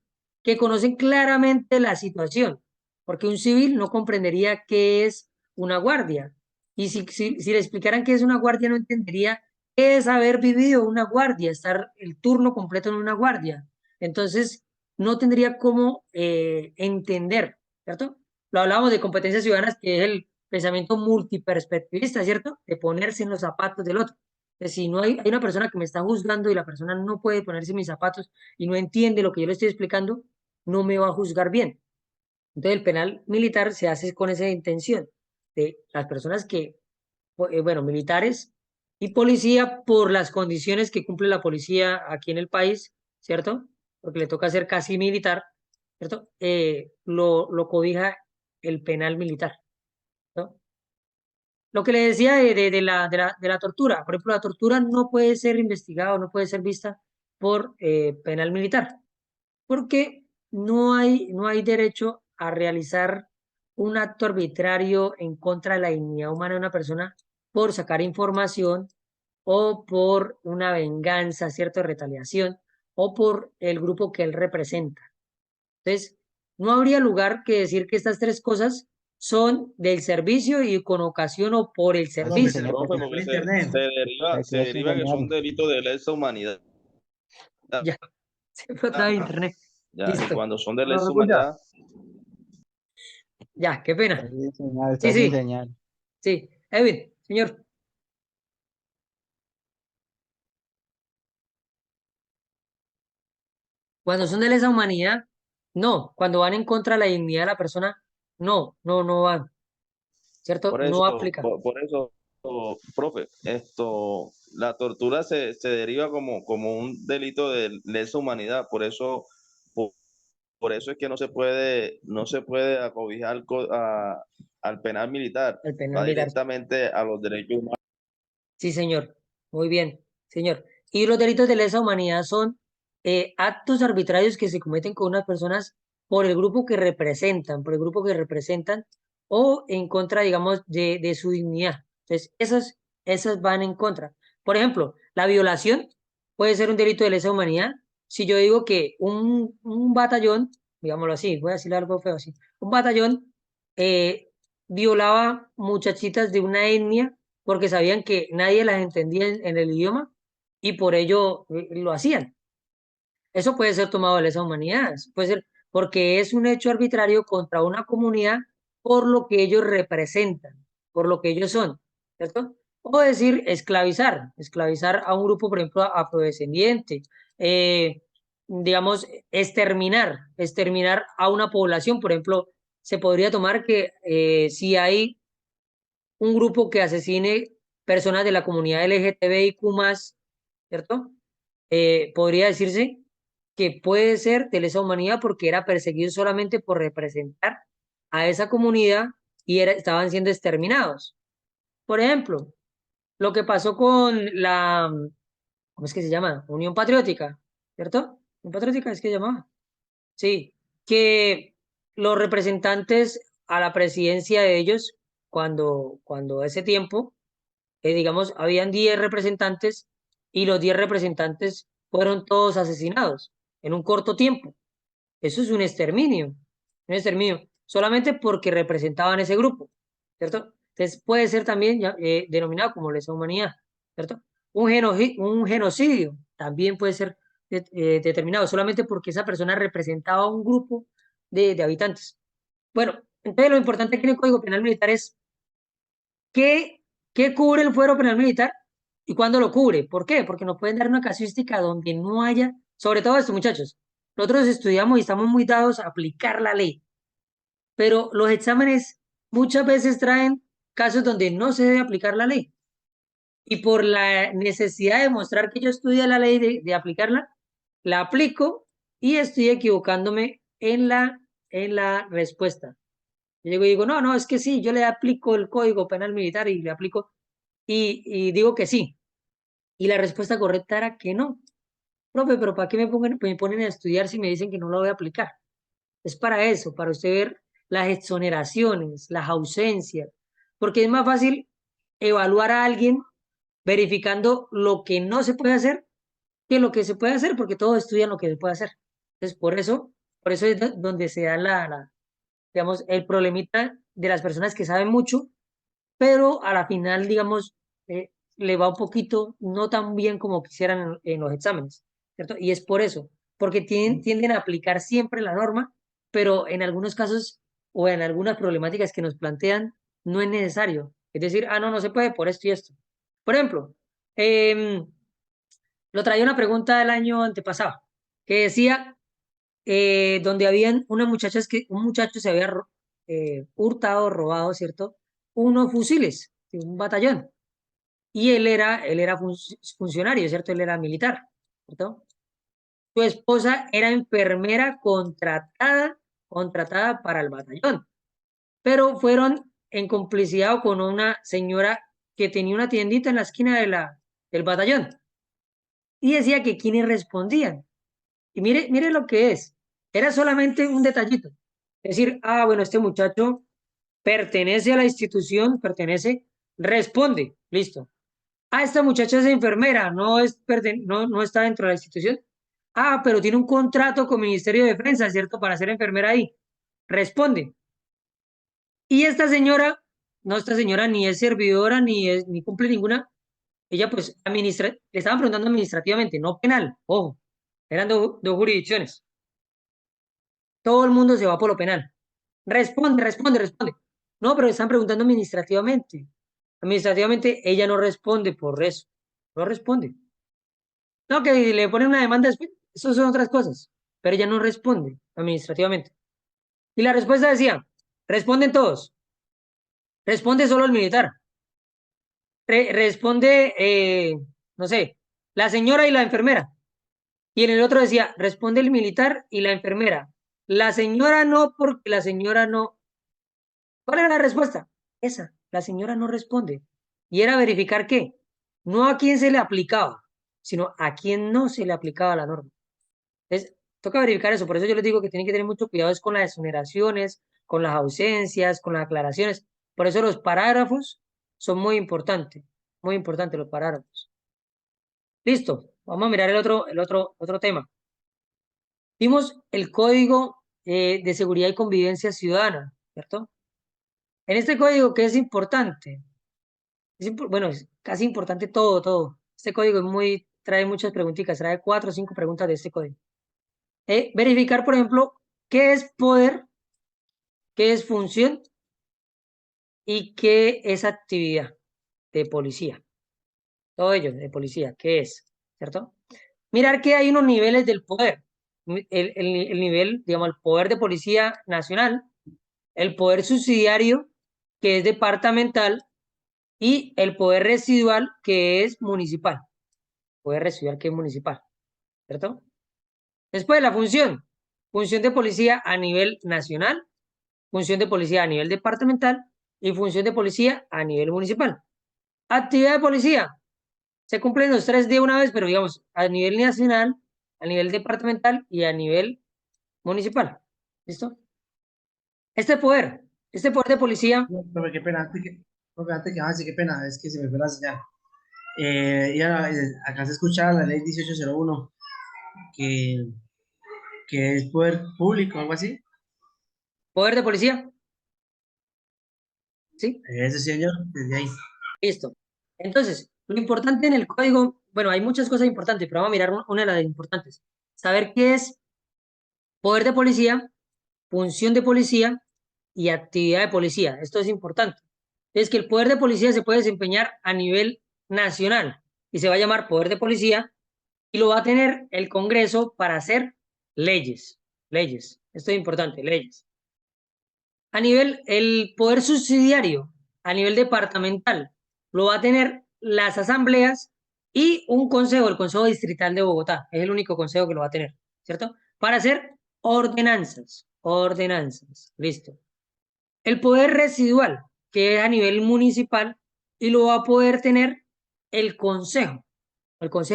que conocen claramente la situación, porque un civil no comprendería qué es una guardia. Y si le explicaran qué es una guardia, no entendería qué es haber vivido una guardia, estar el turno completo en una guardia. Entonces, no tendría cómo entender, ¿cierto? Lo hablábamos de competencias ciudadanas, que es el pensamiento multiperspectivista, ¿cierto? De ponerse en los zapatos del otro. Si no hay una persona que me está juzgando y la persona no puede ponerse en mis zapatos y no entiende lo que yo le estoy explicando, no me va a juzgar bien. Entonces, el penal militar se hace con esa intención de las personas que, bueno, militares y policía por las condiciones que cumple la policía aquí en el país, ¿cierto? Porque le toca ser casi militar, ¿cierto? Lo cobija el penal militar, ¿no? Lo que le decía de la tortura, por ejemplo, la tortura no puede ser investigada o no puede ser vista por penal militar, porque no hay derecho a realizar un acto arbitrario en contra de la dignidad humana de una persona por sacar información o por una venganza, cierta retaliación, o por el grupo que él representa. Entonces, no habría lugar que decir que estas tres cosas son del servicio y con ocasión o por el Profe, Sí, servicio. señor, se Profe, porque fue porque el internet. se aquí es deriva que son señal. delitos de lesa humanidad. Ya, se fue otra vez internet. Ya, y Listo. cuando son de ¿No lo lesa escucha? humanidad, Ya, qué pena. Está sin señal, Sí, está sin sí, señal. sí. Edwin, señor. Cuando son de lesa humanidad, no. Cuando van en contra de la dignidad de la persona, no, no, no van. ¿Cierto? por eso, No aplica. por eso, profe, la tortura se deriva como un delito de lesa humanidad, por, por eso es que no se puede acobijar al penal militar, El penal va militar. directamente a los derechos humanos. Sí, señor. Muy bien, señor. Y los delitos de lesa humanidad son actos arbitrarios que se cometen con unas personas por el grupo que representan o en contra, digamos, de su dignidad. Entonces, esas van en contra. Por ejemplo, la violación puede ser un delito de lesa humanidad. Si yo digo que un batallón, digámoslo así, voy a decirle algo feo así, un batallón eh, violaba muchachitas de una etnia porque sabían que nadie las entendía en el idioma y por ello lo hacían. Eso puede ser tomado de lesa humanidad, puede ser porque es un hecho arbitrario contra una comunidad por lo que ellos representan, por lo que ellos son, ¿cierto? O decir esclavizar a un grupo, por ejemplo, afrodescendiente, digamos, exterminar a una población, por ejemplo, se podría tomar que si hay un grupo que asesine personas de la comunidad LGTBIQ+, ¿cierto? Podría decirse que puede ser de lesa humanidad porque era perseguido solamente por representar a esa comunidad y estaban siendo exterminados. Por ejemplo, lo que pasó con la, ¿cómo es que se llama? Unión Patriótica, ¿cierto? Unión Patriótica es que se llamaba. Sí, que los representantes a la presidencia de ellos, cuando ese tiempo, digamos, habían 10 representantes y los 10 representantes fueron todos asesinados en un corto tiempo. Eso es un exterminio, solamente porque representaban ese grupo, ¿cierto? Entonces puede ser también denominado como lesa humanidad, ¿cierto? Un genocidio también puede ser determinado solamente porque esa persona representaba un grupo de habitantes. Bueno, entonces lo importante aquí en el Código Penal Militar es qué, qué cubre el fuero penal militar y cuándo lo cubre. ¿Por qué? Porque nos pueden dar una casuística donde no haya, sobre todo esto, muchachos. Nosotros estudiamos y estamos muy dados a aplicar la ley, pero los exámenes muchas veces traen casos donde no se debe aplicar la ley. Y por la necesidad de mostrar que yo estudié la ley, de aplicarla, la aplico y estoy equivocándome en la respuesta. Yo llego y digo, no, no, es que sí, yo le aplico el Código Penal Militar y le aplico y digo que sí. Y la respuesta correcta era que no. Profe, pero ¿para qué me ponen a estudiar si me dicen que no lo voy a aplicar? Es para eso, para usted ver las exoneraciones, las ausencias, porque es más fácil evaluar a alguien verificando lo que no se puede hacer que lo que se puede hacer, porque todos estudian lo que se puede hacer. Entonces, por eso es donde se da digamos, el problemita de las personas que saben mucho, pero a la final, digamos, le va un poquito no tan bien como quisieran en los exámenes, ¿cierto? Y es por eso, porque tienden a aplicar siempre la norma, pero en algunos casos o en algunas problemáticas que nos plantean no es necesario. Es decir, ah, no, no se puede por esto y esto. Por ejemplo, lo traía una pregunta del año antepasado, que decía, donde habían unas muchachas un muchacho se había hurtado, robado, ¿cierto? Unos fusiles de un batallón. Y él era funcionario, ¿cierto? Él era militar, ¿cierto? Su esposa era enfermera contratada para el batallón, pero fueron en complicidad con una señora que tenía una tiendita en la esquina del batallón. Y decía que quienes respondían. Y mire lo que es. Era solamente un detallito. Es decir, ah, bueno, este muchacho pertenece a la institución, responde, listo. Ah, esta muchacha es enfermera, no está dentro de la institución. Ah, pero tiene un contrato con el Ministerio de Defensa, ¿cierto? Para ser enfermera ahí. Responde. Y esta señora ni es servidora ni cumple ninguna. Ella pues le estaban preguntando administrativamente, no penal. Ojo, eran dos jurisdicciones. Todo el mundo se va por lo penal. Responde. No, pero están preguntando administrativamente. Administrativamente ella no responde por eso. No responde. No, que le ponen una demanda después. Eso son otras cosas. Pero ella no responde administrativamente. Y la respuesta decía, responden todos. Responde solo el militar. Responde, no sé, la señora y la enfermera. Y en el otro decía, responde el militar y la enfermera. La señora no, porque la señora no. ¿Cuál era la respuesta? Esa, la señora no responde. Y era verificar qué, no a quién se le aplicaba, sino a quién no se le aplicaba la norma. Entonces, toca verificar eso. Por eso yo les digo que tienen que tener mucho cuidado es con las exoneraciones, con las ausencias, con las aclaraciones. Por eso los parágrafos son muy importantes los parágrafos. Listo, vamos a mirar el otro tema. Vimos el Código de Seguridad y Convivencia Ciudadana, ¿cierto? En este código, ¿qué es importante? Bueno, es casi importante todo. Este código trae muchas preguntitas, trae 4 o 5 preguntas de este código. Verificar, por ejemplo, qué es poder, qué es función ¿Y qué es actividad de policía? Todo ello de policía, ¿qué es? ¿Cierto? Mirar que hay unos niveles del poder. El nivel, digamos, el poder de policía nacional, el poder subsidiario, que es departamental, y el poder residual, que es municipal. Poder residual, que es municipal. ¿Cierto? Después, la función. Función de policía a nivel nacional, función de policía a nivel departamental y función de policía a nivel municipal. Actividad de policía. Se cumplen los tres de una vez, pero digamos, a nivel nacional, a nivel departamental y a nivel municipal. ¿Listo? Este poder de policía, No, profe, qué pena, profe, antes que avance, qué pena, es que se me fue la señal. Acá se escucha la ley 1801, que, que es poder público, algo así. poder de policía, ¿sí? Ese señor, desde ahí. Listo. Entonces, lo importante en el código, bueno, hay muchas cosas importantes, pero vamos a mirar una de las importantes. Saber qué es poder de policía, función de policía y actividad de policía. Esto es importante. Es que el poder de policía se puede desempeñar a nivel nacional y se va a llamar poder de policía y lo va a tener el Congreso para hacer leyes. Leyes. Esto es importante, leyes. A nivel, el poder subsidiario, a nivel departamental, lo va a tener las asambleas y un consejo, el Consejo Distrital de Bogotá. Es el único consejo que lo va a tener, ¿cierto? Para hacer ordenanzas. Ordenanzas. Listo. El poder residual, que es a nivel municipal, y lo va a poder tener el consejo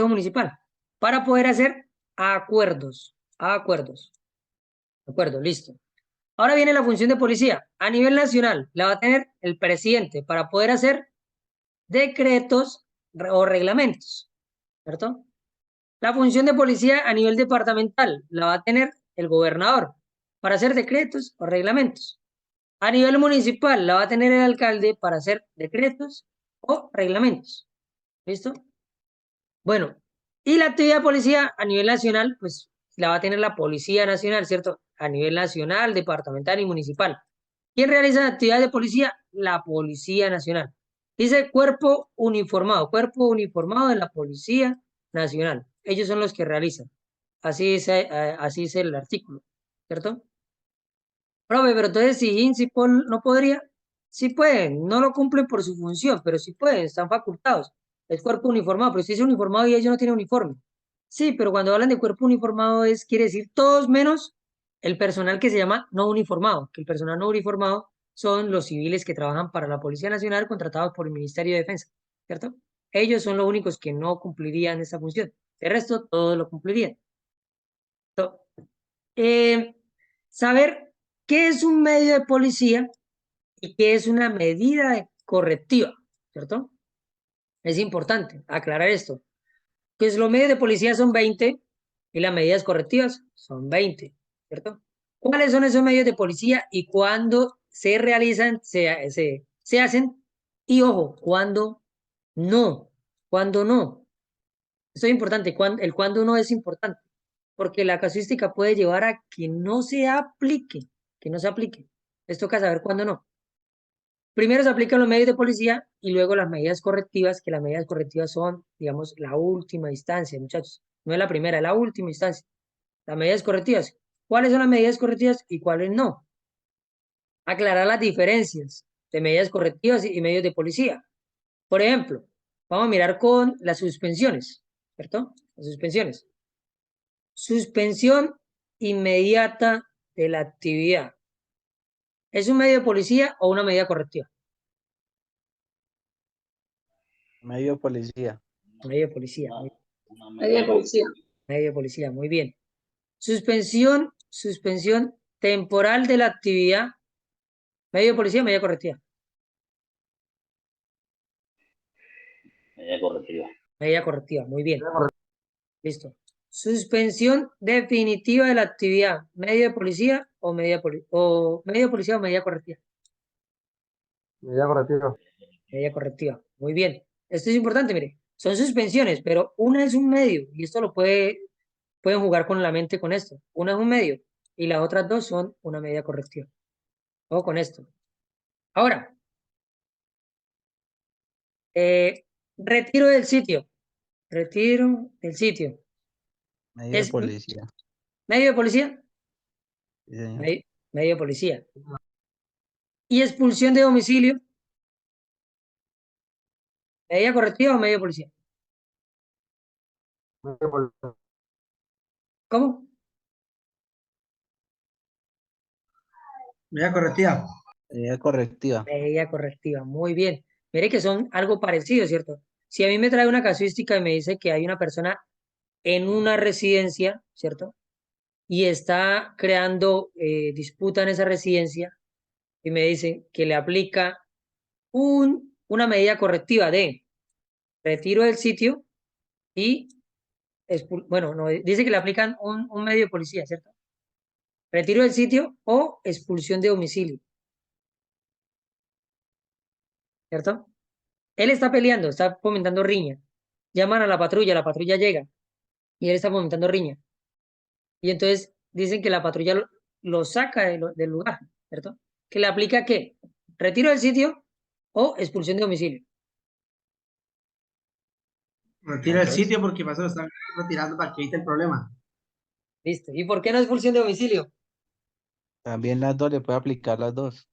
municipal, para poder hacer acuerdos. Acuerdos. De acuerdo, listo. Ahora viene la función de policía. A nivel nacional la va a tener el presidente para poder hacer decretos o reglamentos, ¿cierto? La función de policía a nivel departamental la va a tener el gobernador para hacer decretos o reglamentos. A nivel municipal la va a tener el alcalde para hacer decretos o reglamentos. ¿Listo? Bueno, y la actividad de policía a nivel nacional, pues la va a tener la Policía Nacional, ¿cierto? A nivel nacional, departamental y municipal. ¿Quién realiza la actividad de policía? La Policía Nacional. Dice cuerpo uniformado de la Policía Nacional. Ellos son los que realizan. Así es el artículo, ¿cierto? Profe, pero entonces si INSIPOL no podría, sí pueden, no lo cumplen por su función, pero sí pueden, están facultados. Es cuerpo uniformado, pero si es uniformado y ellos no tienen uniforme. Sí, pero cuando hablan de cuerpo uniformado quiere decir todos menos el personal que se llama no uniformado, que el personal no uniformado son los civiles que trabajan para la Policía Nacional contratados por el Ministerio de Defensa, ¿cierto? Ellos son los únicos que no cumplirían esa función. El resto, todos lo cumplirían. Eh, saber qué es un medio de policía y qué es una medida correctiva, ¿cierto? Es importante aclarar esto. Pues los medios de policía son 20 y las medidas correctivas son 20, ¿cierto? ¿Cuáles son esos medios de policía y cuándo se realizan, se hacen? Y ojo, ¿cuándo no? ¿Cuándo no? Esto es importante, el cuándo no es importante, porque la casuística puede llevar a que no se aplique, que no se aplique. Les toca saber cuándo no. Primero se aplican los medios de policía y luego las medidas correctivas, que las medidas correctivas son, digamos, la última instancia, muchachos. No es la primera, es la última instancia. Las medidas correctivas. ¿Cuáles son las medidas correctivas y cuáles no? Aclarar las diferencias de medidas correctivas y medios de policía. Por ejemplo, vamos a mirar con las suspensiones, ¿cierto? Las suspensiones. Suspensión inmediata de la actividad. ¿Es un medio de policía o una medida correctiva? Medio policía. Medio de policía. Medio de policía. Medio de policía, muy bien. Suspensión temporal de la actividad. Medio de policía, medida correctiva. Medida correctiva. Medida correctiva, muy bien. Listo. Suspensión definitiva de la actividad. ¿Medio de policía o medio de policía o medida correctiva? Medida correctiva. Medida correctiva. Muy bien. Esto es importante, mire. Son suspensiones, pero una es un medio, y esto pueden jugar con la mente con esto. Una es un medio, y las otras dos son una medida correctiva. Ojo con esto. Ahora, Retiro del sitio. Retiro del sitio. Medio de ¿Es policía. medio de policía? Sí, señor. Medio de policía. ¿Y expulsión de domicilio? ¿Medida correctiva o medio de policía? ¿Cómo? Medida correctiva. Medida correctiva. Medida correctiva. Muy bien. Mire que son algo parecido, ¿cierto? Si a mí me trae una casuística y me dice que hay una persona en una residencia, ¿cierto? Y está creando disputa en esa residencia y me dice que le aplica una medida correctiva de retiro del sitio y, bueno, no, dice que le aplican un medio de policía, ¿cierto? Retiro del sitio o expulsión de domicilio, ¿cierto? Él está peleando, está fomentando riña. Llaman a la patrulla llega y él está fomentando riña. Y entonces dicen que la patrulla lo saca del lugar, ¿cierto? ¿Que le aplica qué? Retiro del sitio o expulsión de domicilio. Retira el sitio porque para eso lo están retirando para que evite el problema. Listo. ¿Y por qué no expulsión de domicilio? También las dos, le puede aplicar las dos.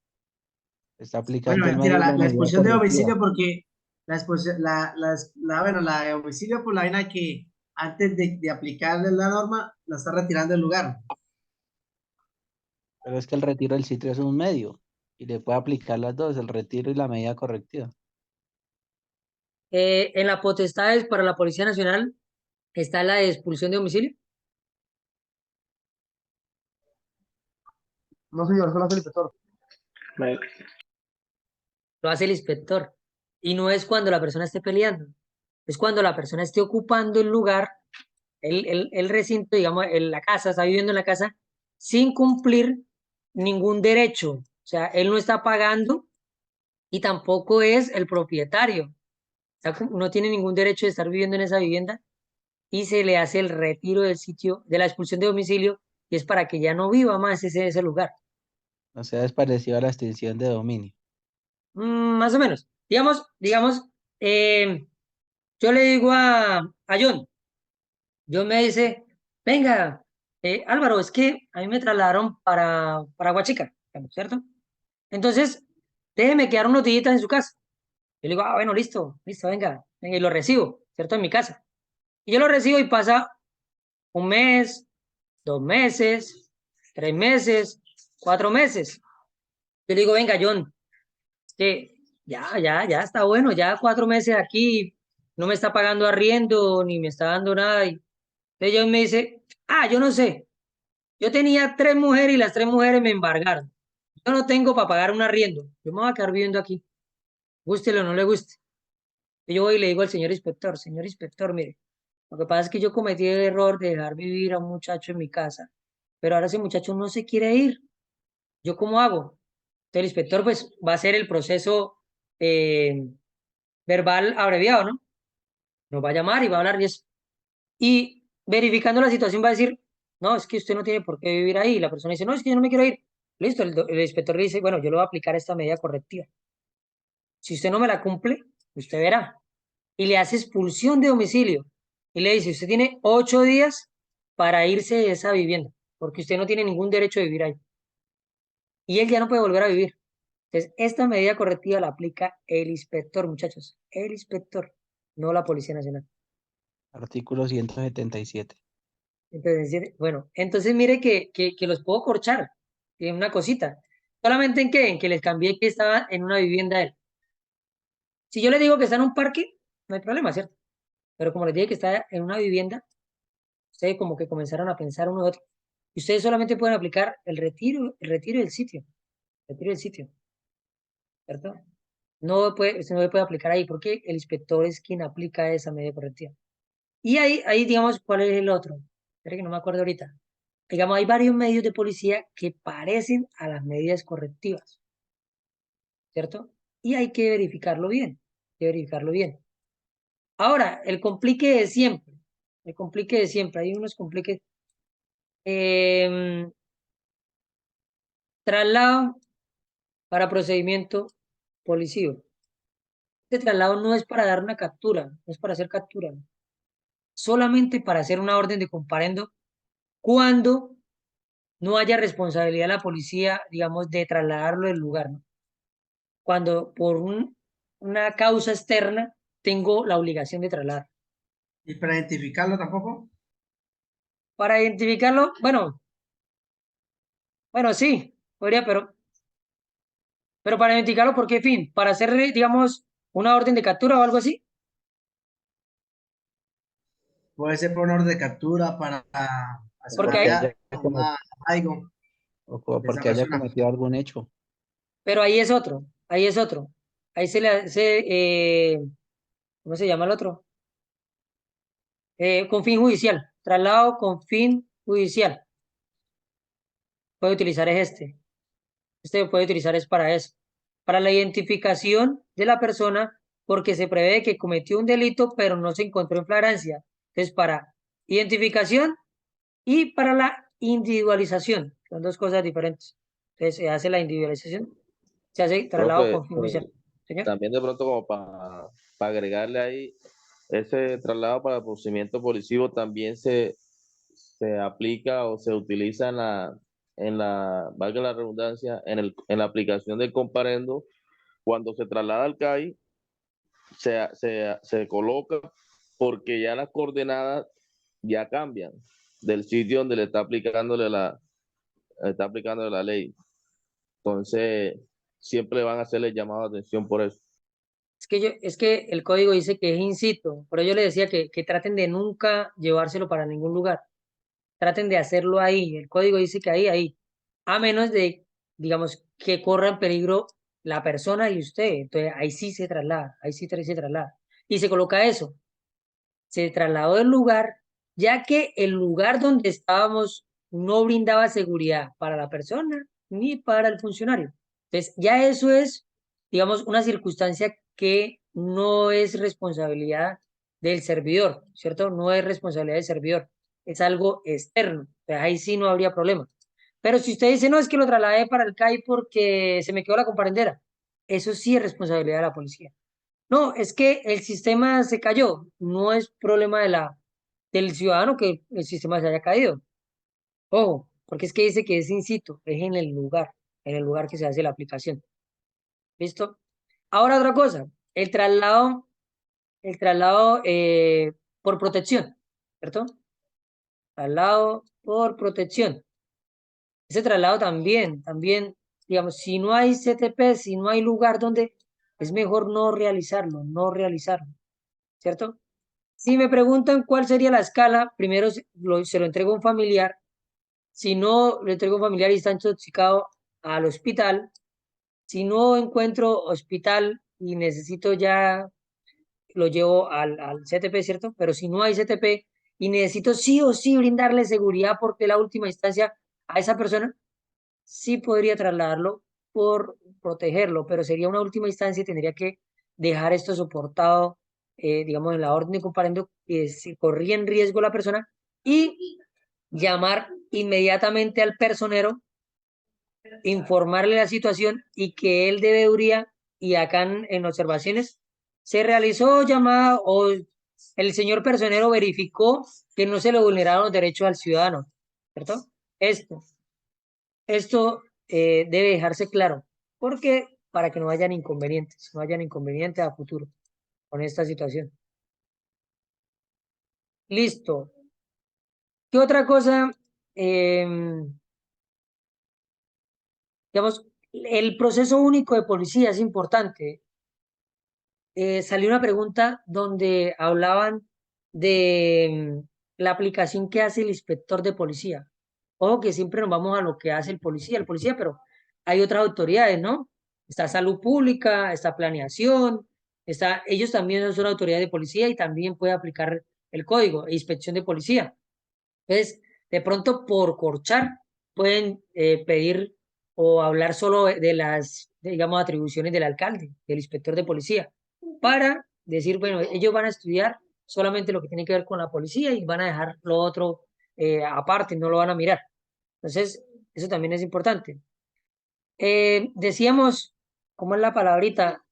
Está Bueno, aplicando el mentira, medio de la la medida expulsión de correctiva. domicilio porque bueno, la de domicilio por la vaina que antes de aplicarle la norma, la está retirando del lugar. Pero es que el retiro del sitio es un medio y le puede aplicar las dos, el retiro y la medida correctiva. En las potestades para la Policía Nacional está la de expulsión de domicilio. No, señor, solo hace el inspector. Lo hace el inspector. Y no es cuando la persona esté peleando. Es cuando la persona esté ocupando el lugar, el recinto, digamos, la casa, está viviendo en la casa sin cumplir ningún derecho. O sea, él no está pagando y tampoco es el propietario. O sea, no tiene ningún derecho de estar viviendo en esa vivienda y se le hace el retiro del sitio, de la expulsión de domicilio, y es para que ya no viva más ese lugar. O sea, es parecido a la extinción de dominio. Más o menos. Digamos, eh, yo le digo a John, John me dice, venga, Álvaro, es que a mí me trasladaron para Huachica, ¿cierto? Entonces, déjeme quedar unos días en su casa. Yo le digo, bueno, listo, listo, venga, venga, y lo recibo, ¿cierto? En mi casa. Y yo lo recibo y pasa un mes, 2 meses, 3 meses, 4 meses. Yo le digo, venga, John, que ya está bueno, ya 4 meses aquí, no me está pagando arriendo, ni me está dando nada. Y entonces John me dice, yo no sé, yo tenía 3 mujeres y las 3 mujeres me embargaron. Yo no tengo para pagar un arriendo, yo me voy a quedar viviendo aquí, gústele o no le guste. Y yo voy y le digo al señor inspector, mire, lo que pasa es que yo cometí el error de dejar vivir a un muchacho en mi casa, pero ahora ese muchacho no se quiere ir. ¿Yo cómo hago? Entonces el inspector pues va a hacer el proceso verbal abreviado, ¿no? Nos va a llamar y va a hablar y eso. Y verificando la situación va a decir, no, es que usted no tiene por qué vivir ahí. Y la persona dice, no, es que yo no me quiero ir. Listo, el inspector le dice, bueno, yo le voy a aplicar esta medida correctiva. Si usted no me la cumple, usted verá. Y le hace expulsión de domicilio. Y le dice, usted tiene 8 días para irse de esa vivienda, porque usted no tiene ningún derecho de vivir ahí. Y él ya no puede volver a vivir. Entonces, esta medida correctiva la aplica el inspector, muchachos. El inspector, no la Policía Nacional. Artículo 177. Entonces, bueno, entonces mire que los puedo corchar en una cosita. ¿Solamente en qué? En que les cambié que estaba en una vivienda él. Si yo le digo que está en un parque, no hay problema, ¿cierto? Pero como les dije que está en una vivienda, ustedes como que comenzaron a pensar uno de otro. Y ustedes solamente pueden aplicar el retiro del sitio. Retiro del sitio, ¿cierto? Usted no le puede aplicar ahí porque el inspector es quien aplica esa medida correctiva. Y ahí digamos, ¿cuál es el otro? Espera que no me acuerdo ahorita. Digamos, hay varios medios de policía que parecen a las medidas correctivas, ¿cierto? Y hay que verificarlo bien, hay que verificarlo bien. Ahora, el complique de siempre, hay unos compliques. em, Traslado para procedimiento policío. Este traslado no es para dar una captura, no es para hacer captura, solamente para hacer una orden de comparendo cuando no haya responsabilidad de la policía, digamos, de trasladarlo del lugar, ¿no? Cuando por una causa externa tengo la obligación de trasladar. ¿Y para identificarlo tampoco? Para identificarlo, bueno, sí, podría, pero para identificarlo, ¿por qué fin? Para hacerle, digamos, una orden de captura o algo así. Puede ser por un orden de captura para Porque Porque hay, asegurar haya cometido, algo o de esa porque haya persona. cometido algún hecho. pero ahí es otro, ahí es otro. Ahí se le hace, ¿cómo se llama el otro? Con fin judicial, traslado con fin judicial. Puede utilizar es este. Este puede utilizar es para eso. Para la identificación de la persona, porque se prevé que cometió un delito, pero no se encontró en flagrancia. Entonces, para identificación y para la individualización. Son dos cosas diferentes. Entonces, se hace la individualización, se hace traslado Profe, con fin judicial. Señor. también de pronto como para agregarle ahí, ese traslado para el procedimiento policivo también se aplica o se utiliza valga la redundancia, en la aplicación del comparendo, cuando se traslada al CAI, se coloca porque ya las coordenadas ya cambian del sitio donde le está aplicándole la ley. Entonces, siempre van a hacerle llamado de atención por eso. Es que el código dice que es in situ, pero yo le decía que traten de nunca llevárselo para ningún lugar. Traten de hacerlo ahí. El código dice que ahí. A menos de, digamos, que corra en peligro la persona y usted. Entonces, ahí sí se traslada, ahí sí se traslada. Y se coloca eso. Se trasladó del lugar, ya que el lugar donde estábamos no brindaba seguridad para la persona ni para el funcionario. Entonces, ya eso es, digamos, una circunstancia que no es responsabilidad del servidor, ¿cierto? No es responsabilidad del servidor, es algo externo. Pues ahí sí no habría problema. Pero si usted dice, no, es que lo trasladé para el CAI porque se me quedó la comparendera, eso sí es responsabilidad de la policía. No, es que el sistema se cayó. No es problema del ciudadano que el sistema se haya caído. Ojo, porque es que dice que es in situ, es en el lugar que se hace la aplicación. ¿Listo? Ahora otra cosa, el traslado por protección, ¿cierto? Traslado por protección. Ese traslado también, digamos, si no hay CTP, si no hay lugar donde es mejor no realizarlo, ¿cierto? Si me preguntan cuál sería la escala, primero se lo entrego a un familiar. Si no lo entrego a un familiar y está intoxicado, al hospital. Si no encuentro hospital y necesito ya, lo llevo al CTP, ¿cierto? Pero si no hay CTP y necesito sí o sí brindarle seguridad porque la última instancia a esa persona, sí podría trasladarlo por protegerlo, pero sería una última instancia y tendría que dejar esto soportado, digamos, en la orden de comparendo, que si corría en riesgo la persona y llamar inmediatamente al personero, informarle la situación y que él debería, y acá en observaciones, se realizó llamada o el señor personero verificó que no se le vulneraron los derechos al ciudadano, ¿cierto? Esto. Esto debe dejarse claro, porque para que no hayan inconvenientes a futuro con esta situación. Listo. ¿Qué otra cosa? Digamos, el proceso único de policía es importante. Salió una pregunta donde hablaban de la aplicación que hace el inspector de policía. Ojo que siempre nos vamos a lo que hace el policía, pero hay otras autoridades, ¿no? Está salud pública, está planeación, ellos también son autoridades de policía y también puede aplicar el código e inspección de policía. Entonces, de pronto por corchar, pueden pedir o hablar solo de las, digamos, atribuciones del alcalde, del inspector de policía, para decir, bueno, ellos van a estudiar solamente lo que tiene que ver con la policía y van a dejar lo otro aparte, no lo van a mirar. Entonces, eso también es importante. Decíamos, ¿cómo es la palabrita?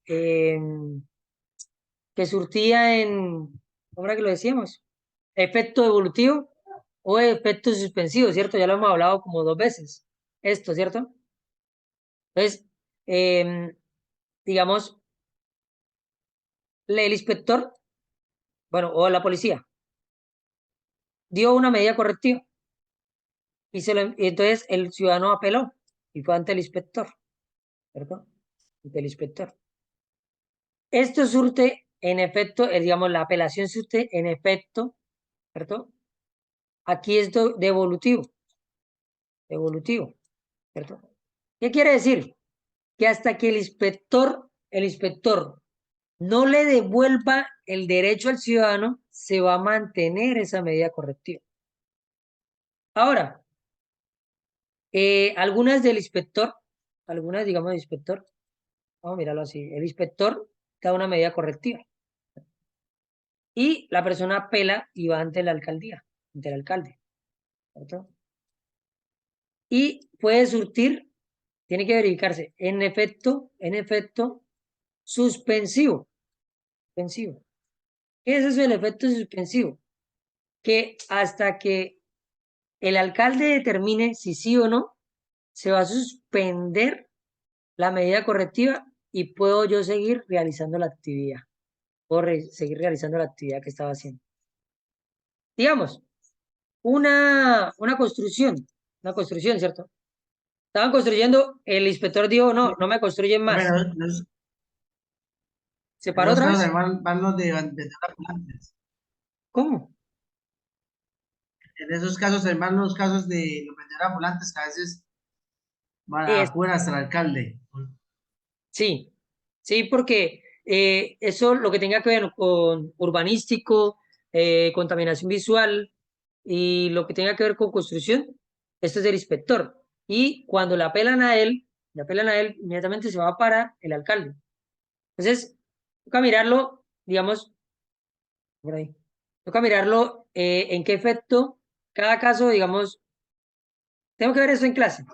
que surtía en, ¿cómo era que lo decíamos? Efecto evolutivo o efecto suspensivo, ¿cierto? Ya lo hemos hablado como 2 veces. Esto, ¿cierto? Entonces, digamos, el inspector, bueno, o la policía, dio una medida correctiva y entonces el ciudadano apeló y fue ante el inspector, ¿cierto? Ante el inspector. Esto surte en efecto, digamos, la apelación surte en efecto, ¿cierto? Aquí es devolutivo, ¿cierto? ¿Qué quiere decir? Que hasta que el inspector no le devuelva el derecho al ciudadano, se va a mantener esa medida correctiva. Ahora, algunas, digamos, del inspector, vamos a mirarlo así, el inspector da una medida correctiva y la persona apela y va ante la alcaldía, ante el alcalde, ¿cierto? Y puede surtir, tiene que verificarse, en efecto, suspensivo. Suspensivo. ¿Qué es eso del efecto suspensivo? Que hasta que el alcalde determine si sí o no, se va a suspender la medida correctiva y puedo yo seguir realizando la actividad. Seguir realizando la actividad que estaba haciendo. Digamos, una construcción, ¿cierto? Estaban construyendo, el inspector dijo, no, no me construyen más. Bueno, ¿Se en paró esos otra casos vez? además van los de vendedores ambulantes. ¿Cómo? En esos casos, además, los casos de los vendedores ambulantes que a veces van Es, acudir hasta el alcalde. sí, sí, porque eso lo que tenga que ver con urbanístico, contaminación visual y lo que tenga que ver con construcción, esto es del inspector. Y cuando le apelan a él, inmediatamente se va para el alcalde. Entonces, toca mirarlo, digamos, por ahí. Toca mirarlo en qué efecto cada caso, digamos, tengo que ver eso en clase,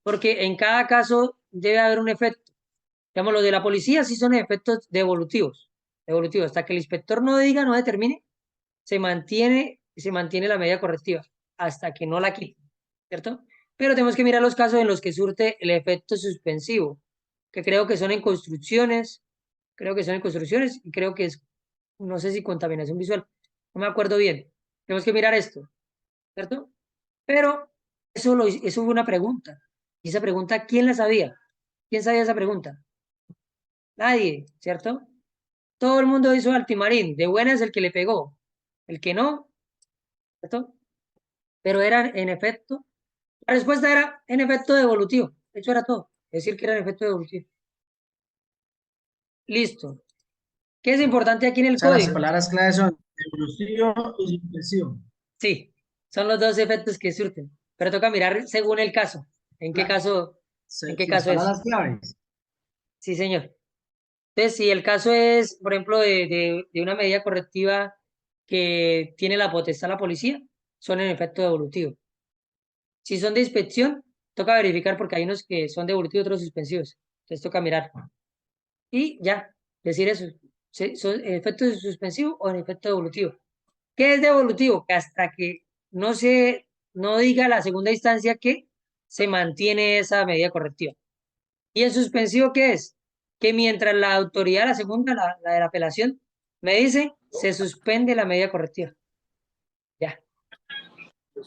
porque en cada caso debe haber un efecto. Digamos, los de la policía sí son efectos devolutivos, devolutivos. Hasta que el inspector no diga, no determine, se mantiene la medida correctiva, hasta que no la quite, ¿cierto? Pero tenemos que mirar los casos en los que surte el efecto suspensivo, que creo que son en construcciones y creo que es, no sé si contaminación visual, no me acuerdo bien. Tenemos que mirar esto, ¿cierto? Pero eso fue una pregunta. Y esa pregunta, ¿quién la sabía? ¿Quién sabía esa pregunta? Nadie, ¿cierto? Todo el mundo hizo altimarín. De buena es el que le pegó. El que no, ¿cierto? Pero era en efecto, la respuesta era en efecto devolutivo. Eso era todo. Decir que era en efecto devolutivo. Listo. ¿Qué es importante aquí en O el sea, las código? palabras claves son evolutivo y suspensivo. Sí, son los dos efectos que surten. Pero toca mirar según el caso. ¿En qué La- caso, en qué las caso es? palabras claves. Sí, señor. Entonces, si el caso es, por ejemplo, de una medida correctiva que tiene la potestad la policía, son en efecto devolutivo. Si son de inspección, toca verificar porque hay unos que son devolutivos, otros suspensivos. Entonces toca mirar. Y ya, decir eso. ¿Son en efecto suspensivo o en efecto devolutivo? ¿Qué es devolutivo? Que hasta que no diga la segunda instancia que se mantiene esa medida correctiva. ¿Y el suspensivo qué es? Que mientras la autoridad, la segunda, la de la apelación, me dice, se suspende la medida correctiva. Ya. O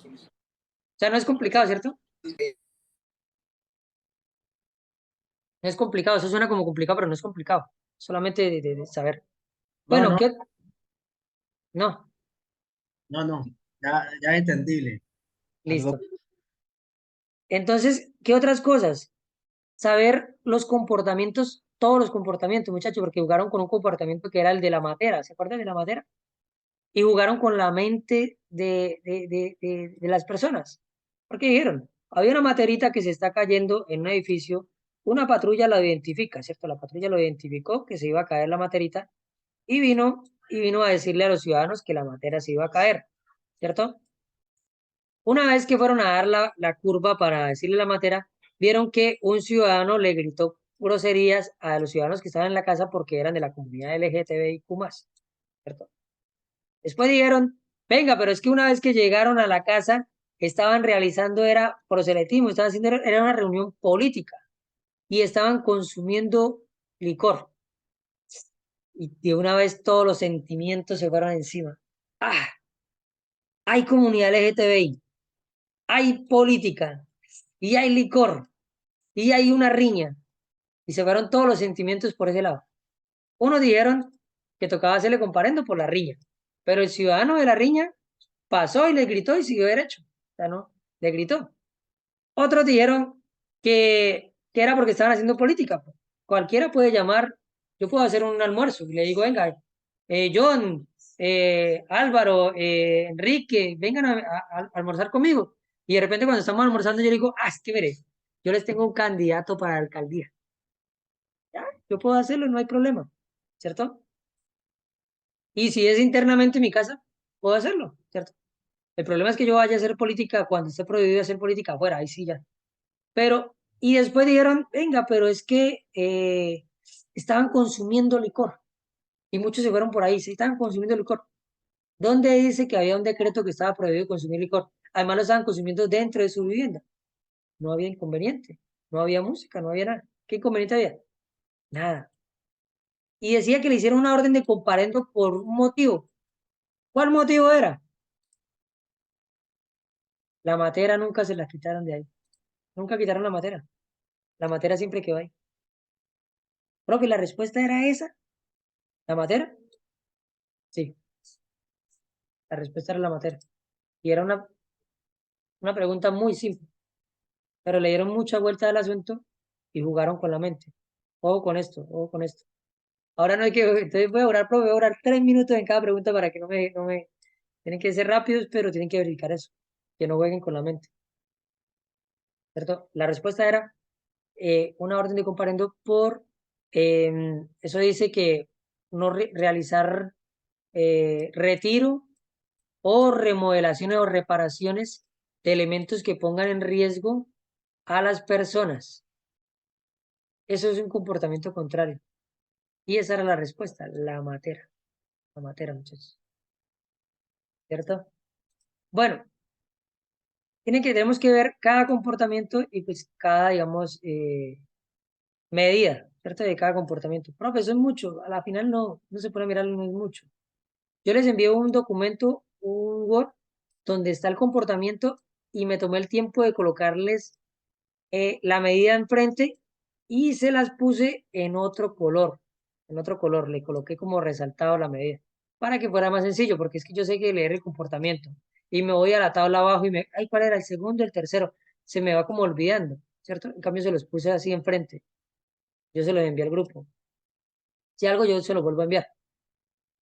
sea, no es complicado, ¿cierto? No es complicado. Eso suena como complicado, pero no es complicado. Solamente de saber. No, Bueno, no, ¿qué? No, no. Ya es entendible. Algo listo. Entonces, ¿qué otras cosas? Saber los comportamientos, todos los comportamientos, muchachos, porque jugaron con un comportamiento que era el de la matera. ¿Se acuerdan de la matera? Y jugaron con la mente de las personas. Porque dijeron, había una materita que se está cayendo en un edificio, una patrulla la identifica, ¿cierto? La patrulla lo identificó que se iba a caer la materita y vino a decirle a los ciudadanos que la matera se iba a caer, ¿cierto? Una vez que fueron a dar la curva para decirle la matera, vieron que un ciudadano le gritó groserías a los ciudadanos que estaban en la casa porque eran de la comunidad LGTBIQ+, ¿cierto? Después dijeron, venga, pero es que una vez que llegaron a la casa, estaban realizando, era proselitismo, estaban haciendo, era una reunión política y estaban consumiendo licor. Y de una vez todos los sentimientos se fueron encima. Ah, hay comunidad LGTBI, hay política, y hay licor, y hay una riña. Y se fueron todos los sentimientos por ese lado. Unos dijeron que tocaba hacerle comparendo por la riña, pero el ciudadano de la riña pasó y le gritó y siguió derecho. O sea, no, le gritó. Otros dijeron que era porque estaban haciendo política. Cualquiera puede llamar, yo puedo hacer un almuerzo y le digo, venga, John, Álvaro, Enrique, vengan a almorzar conmigo. Y de repente cuando estamos almorzando yo le digo, es que mire, yo les tengo un candidato para la alcaldía. Ya, yo puedo hacerlo, no hay problema, ¿cierto? Y si es internamente en mi casa, puedo hacerlo, ¿cierto? El problema es que yo vaya a hacer política cuando esté prohibido hacer política afuera, ahí sí ya. Pero, y después dijeron, venga, pero es que estaban consumiendo licor. Y muchos se fueron por ahí, se estaban consumiendo licor. ¿Dónde dice que había un decreto que estaba prohibido consumir licor? Además lo estaban consumiendo dentro de su vivienda. No había inconveniente, no había música, no había nada. ¿Qué inconveniente había? Nada. Y decía que le hicieron una orden de comparendo por un motivo. ¿Cuál motivo era? La matera nunca se la quitaron de ahí. Nunca quitaron la matera. La matera siempre quedó ahí. Profe, la respuesta era esa. ¿La matera? Sí, la respuesta era la matera. Y era una pregunta muy simple, pero le dieron mucha vuelta al asunto y jugaron con la mente. Ojo con esto, ojo con esto. Ahora no hay que, entonces voy a orar, profe, voy a orar 3 minutos en cada pregunta para que tienen que ser rápidos, pero tienen que verificar eso, que no jueguen con la mente, ¿cierto? La respuesta era una orden de comparendo por, eso dice que no realizar retiro o remodelaciones o reparaciones de elementos que pongan en riesgo a las personas. Eso es un comportamiento contrario. Y esa era la respuesta, la matera, muchachos. ¿Cierto? Bueno, tenemos que ver cada comportamiento y pues cada, digamos, medida, ¿cierto? De cada comportamiento. Profe, eso es mucho. A la final no se puede mirar, no es mucho. Yo les envío un documento, un Word, donde está el comportamiento y me tomé el tiempo de colocarles la medida enfrente y se las puse en otro color. En otro color, le coloqué como resaltado la medida para que fuera más sencillo, porque es que yo sé que leer el comportamiento y me voy a la tabla abajo y ay, ¿cuál era el segundo, el tercero? Se me va como olvidando, ¿cierto? En cambio se los puse así enfrente. Yo se los envié al grupo. Si algo yo se los vuelvo a enviar.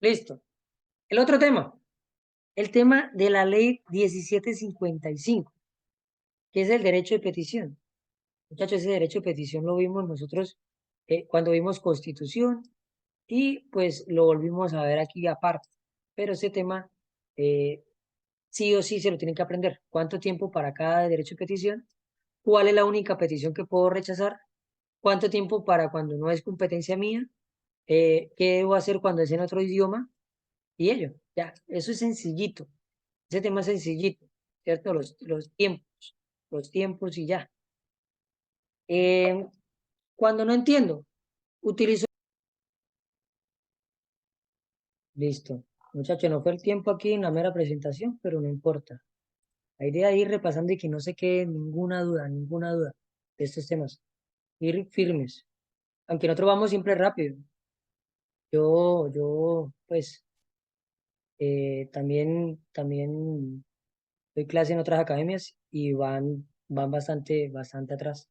Listo. El otro tema, el tema de la ley 1755, que es el derecho de petición. Muchachos, ese derecho de petición lo vimos nosotros cuando vimos Constitución y pues lo volvimos a ver aquí aparte. Pero ese tema eh, sí o sí se lo tienen que aprender. ¿Cuánto tiempo para cada derecho de petición? ¿Cuál es la única petición que puedo rechazar? ¿Cuánto tiempo para cuando no es competencia mía? ¿Qué debo hacer cuando es en otro idioma? Y ello, ya, eso es sencillito. Ese tema es sencillito, ¿cierto? Los tiempos y ya. Cuando no entiendo, utilizo. Listo. Muchachos, no fue el tiempo aquí en la mera presentación, pero no importa. La idea es ir repasando y que no se quede ninguna duda de estos temas. Ir firmes. Aunque nosotros vamos siempre rápido. Pues, también doy clase en otras academias y van bastante atrás.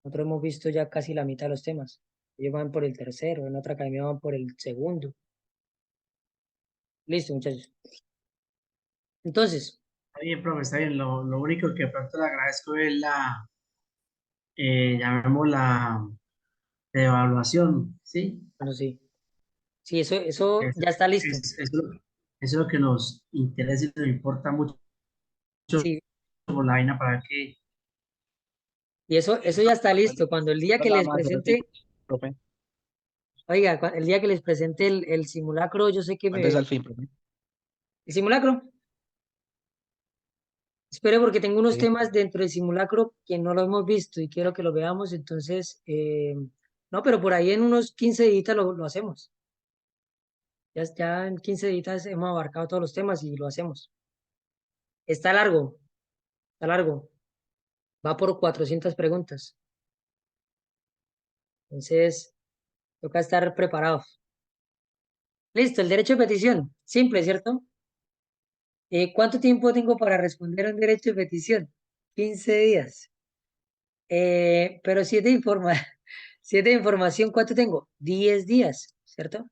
Nosotros hemos visto ya casi la mitad de los temas. Ellos van por el tercero, en otra academia van por el segundo. Listo, muchachos. Entonces, Está bien, profe, está bien. Lo único que de pronto le agradezco es llamémosla evaluación, ¿sí? bueno, sí. Sí, eso Es, ya está listo. eso es lo que nos interesa y nos importa mucho Sí, por la vaina para ver Y eso ya está listo. Cuando el día que Nada les más, presente, profe. oiga, el día que les presente el simulacro, yo sé que Antes me... al fin, profe. ¿El simulacro? Espere porque tengo unos Sí. temas dentro del simulacro que no lo hemos visto y quiero que lo veamos. Entonces, no, pero por ahí en unos 15 días lo hacemos. Ya en 15 días hemos abarcado todos los temas y lo hacemos. Está largo, está largo. Va por 400 preguntas. Entonces, toca estar preparados. Listo, el derecho de petición. Simple, ¿cierto? ¿Cuánto tiempo tengo para responder a un derecho de petición? 15 días. Pero si es de si es de información, ¿cuánto tengo? 10 días, ¿cierto?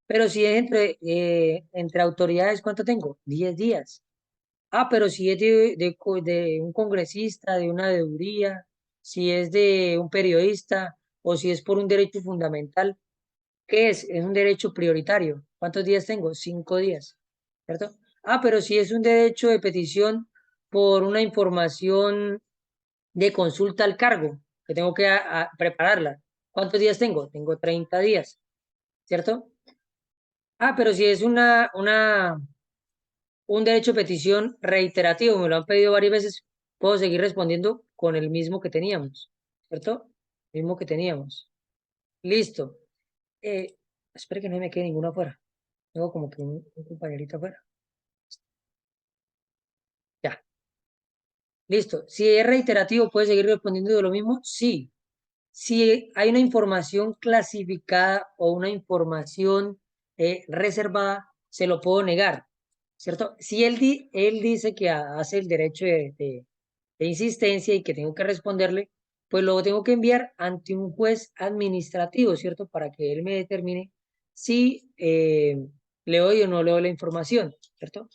Pero si es entre autoridades, ¿cuánto tengo? 10 días. Ah, pero si es de un congresista, de una deuría, si es de un periodista o si es por un derecho fundamental, ¿qué es? Es un derecho prioritario. ¿Cuántos días tengo? 5 días, ¿cierto? Ah, pero si es un derecho de petición por una información de consulta al cargo, que tengo que prepararla. ¿Cuántos días tengo? Tengo 30 días, ¿cierto? Ah, pero si es un derecho de petición reiterativo, me lo han pedido varias veces, puedo seguir respondiendo con el mismo que teníamos, ¿cierto? Mismo que teníamos. Listo. Espero que no me quede ninguno afuera. Tengo como que un compañerito afuera. Ya. Listo. Si es reiterativo, ¿puede seguir respondiendo de lo mismo? Sí. Si hay una información clasificada o una información reservada, se lo puedo negar, ¿cierto? Si él dice que hace el derecho de insistencia y que tengo que responderle, pues lo tengo que enviar ante un juez administrativo, ¿cierto? Para que él me determine si le doy o no le doy la información, ¿cierto?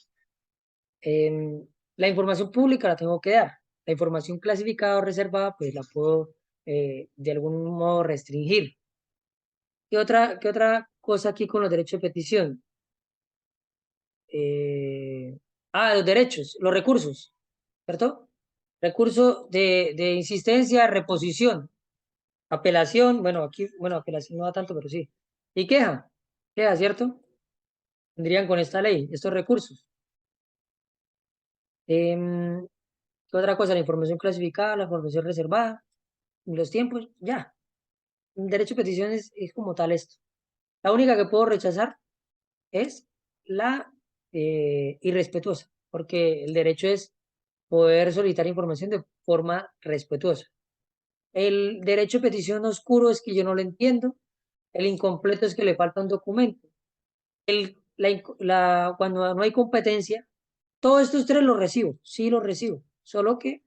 La información pública la tengo que dar. La información clasificada o reservada, pues la puedo de algún modo restringir. Qué otra cosa aquí con los derechos de petición? Los derechos, los recursos, ¿cierto? Recurso de insistencia, reposición, apelación, bueno, aquí, bueno, apelación no da tanto, pero sí. Y queja, ¿cierto? Tendrían con esta ley estos recursos. Em, ¿Qué otra cosa? La información clasificada, la información reservada, los tiempos, ya. El derecho de petición es como tal esto. La única que puedo rechazar es la irrespetuosa, porque el derecho es poder solicitar información de forma respetuosa. El derecho de petición oscuro es que yo no lo entiendo. El incompleto es que le falta un documento. Cuando no hay competencia, todos estos tres los recibo, sí los recibo, solo que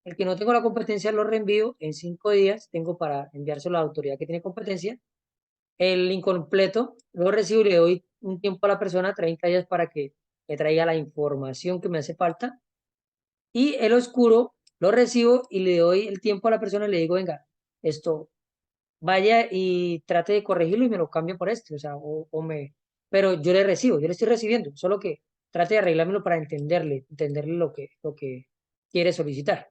el que no tengo la competencia lo reenvío en 5 días, tengo para enviárselo a la autoridad que tiene competencia. El incompleto lo recibo y le doy un tiempo a la persona, 30 días, para que me traiga la información que me hace falta. Y el oscuro lo recibo y le doy el tiempo a la persona y le digo, venga, esto, vaya y trate de corregirlo y me lo cambio por este, o sea, pero yo le recibo, yo le estoy recibiendo, solo que trate de arreglármelo para entenderle lo que quiere solicitar,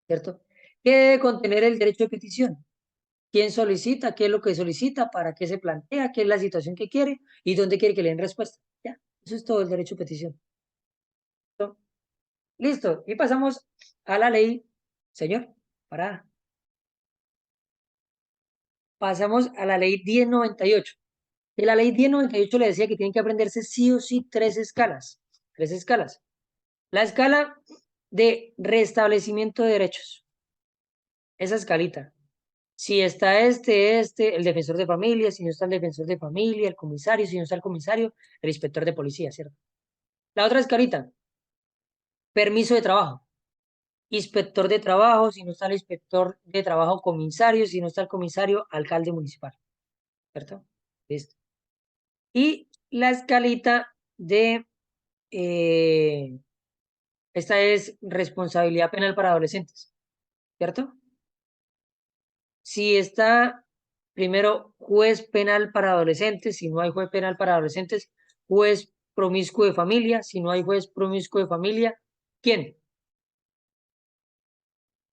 ¿cierto? ¿Qué debe contener el derecho de petición? ¿Quién solicita? ¿Qué es lo que solicita? ¿Para qué se plantea? ¿Qué es la situación que quiere? ¿Y dónde quiere que le den respuesta? Ya, eso es todo el derecho de petición. ¿Listo? Listo. Y pasamos a la ley, señor, para. Pasamos a la ley 1098. Y la ley 1098 le decía que tienen que aprenderse sí o sí 3 escalas. 3 escalas. La escala de restablecimiento de derechos. Esa escalita. Si está el defensor de familia, si no está el defensor de familia, el comisario, si no está el comisario, el inspector de policía, ¿cierto? La otra escalita, permiso de trabajo. Inspector de trabajo, si no está el inspector de trabajo, comisario, si no está el comisario, alcalde municipal, ¿cierto? Listo. Y la escalita eh, esta es responsabilidad penal para adolescentes, ¿cierto? Si está primero juez penal para adolescentes, si no hay juez penal para adolescentes, juez promiscuo de familia, si no hay juez promiscuo de familia, ¿quién?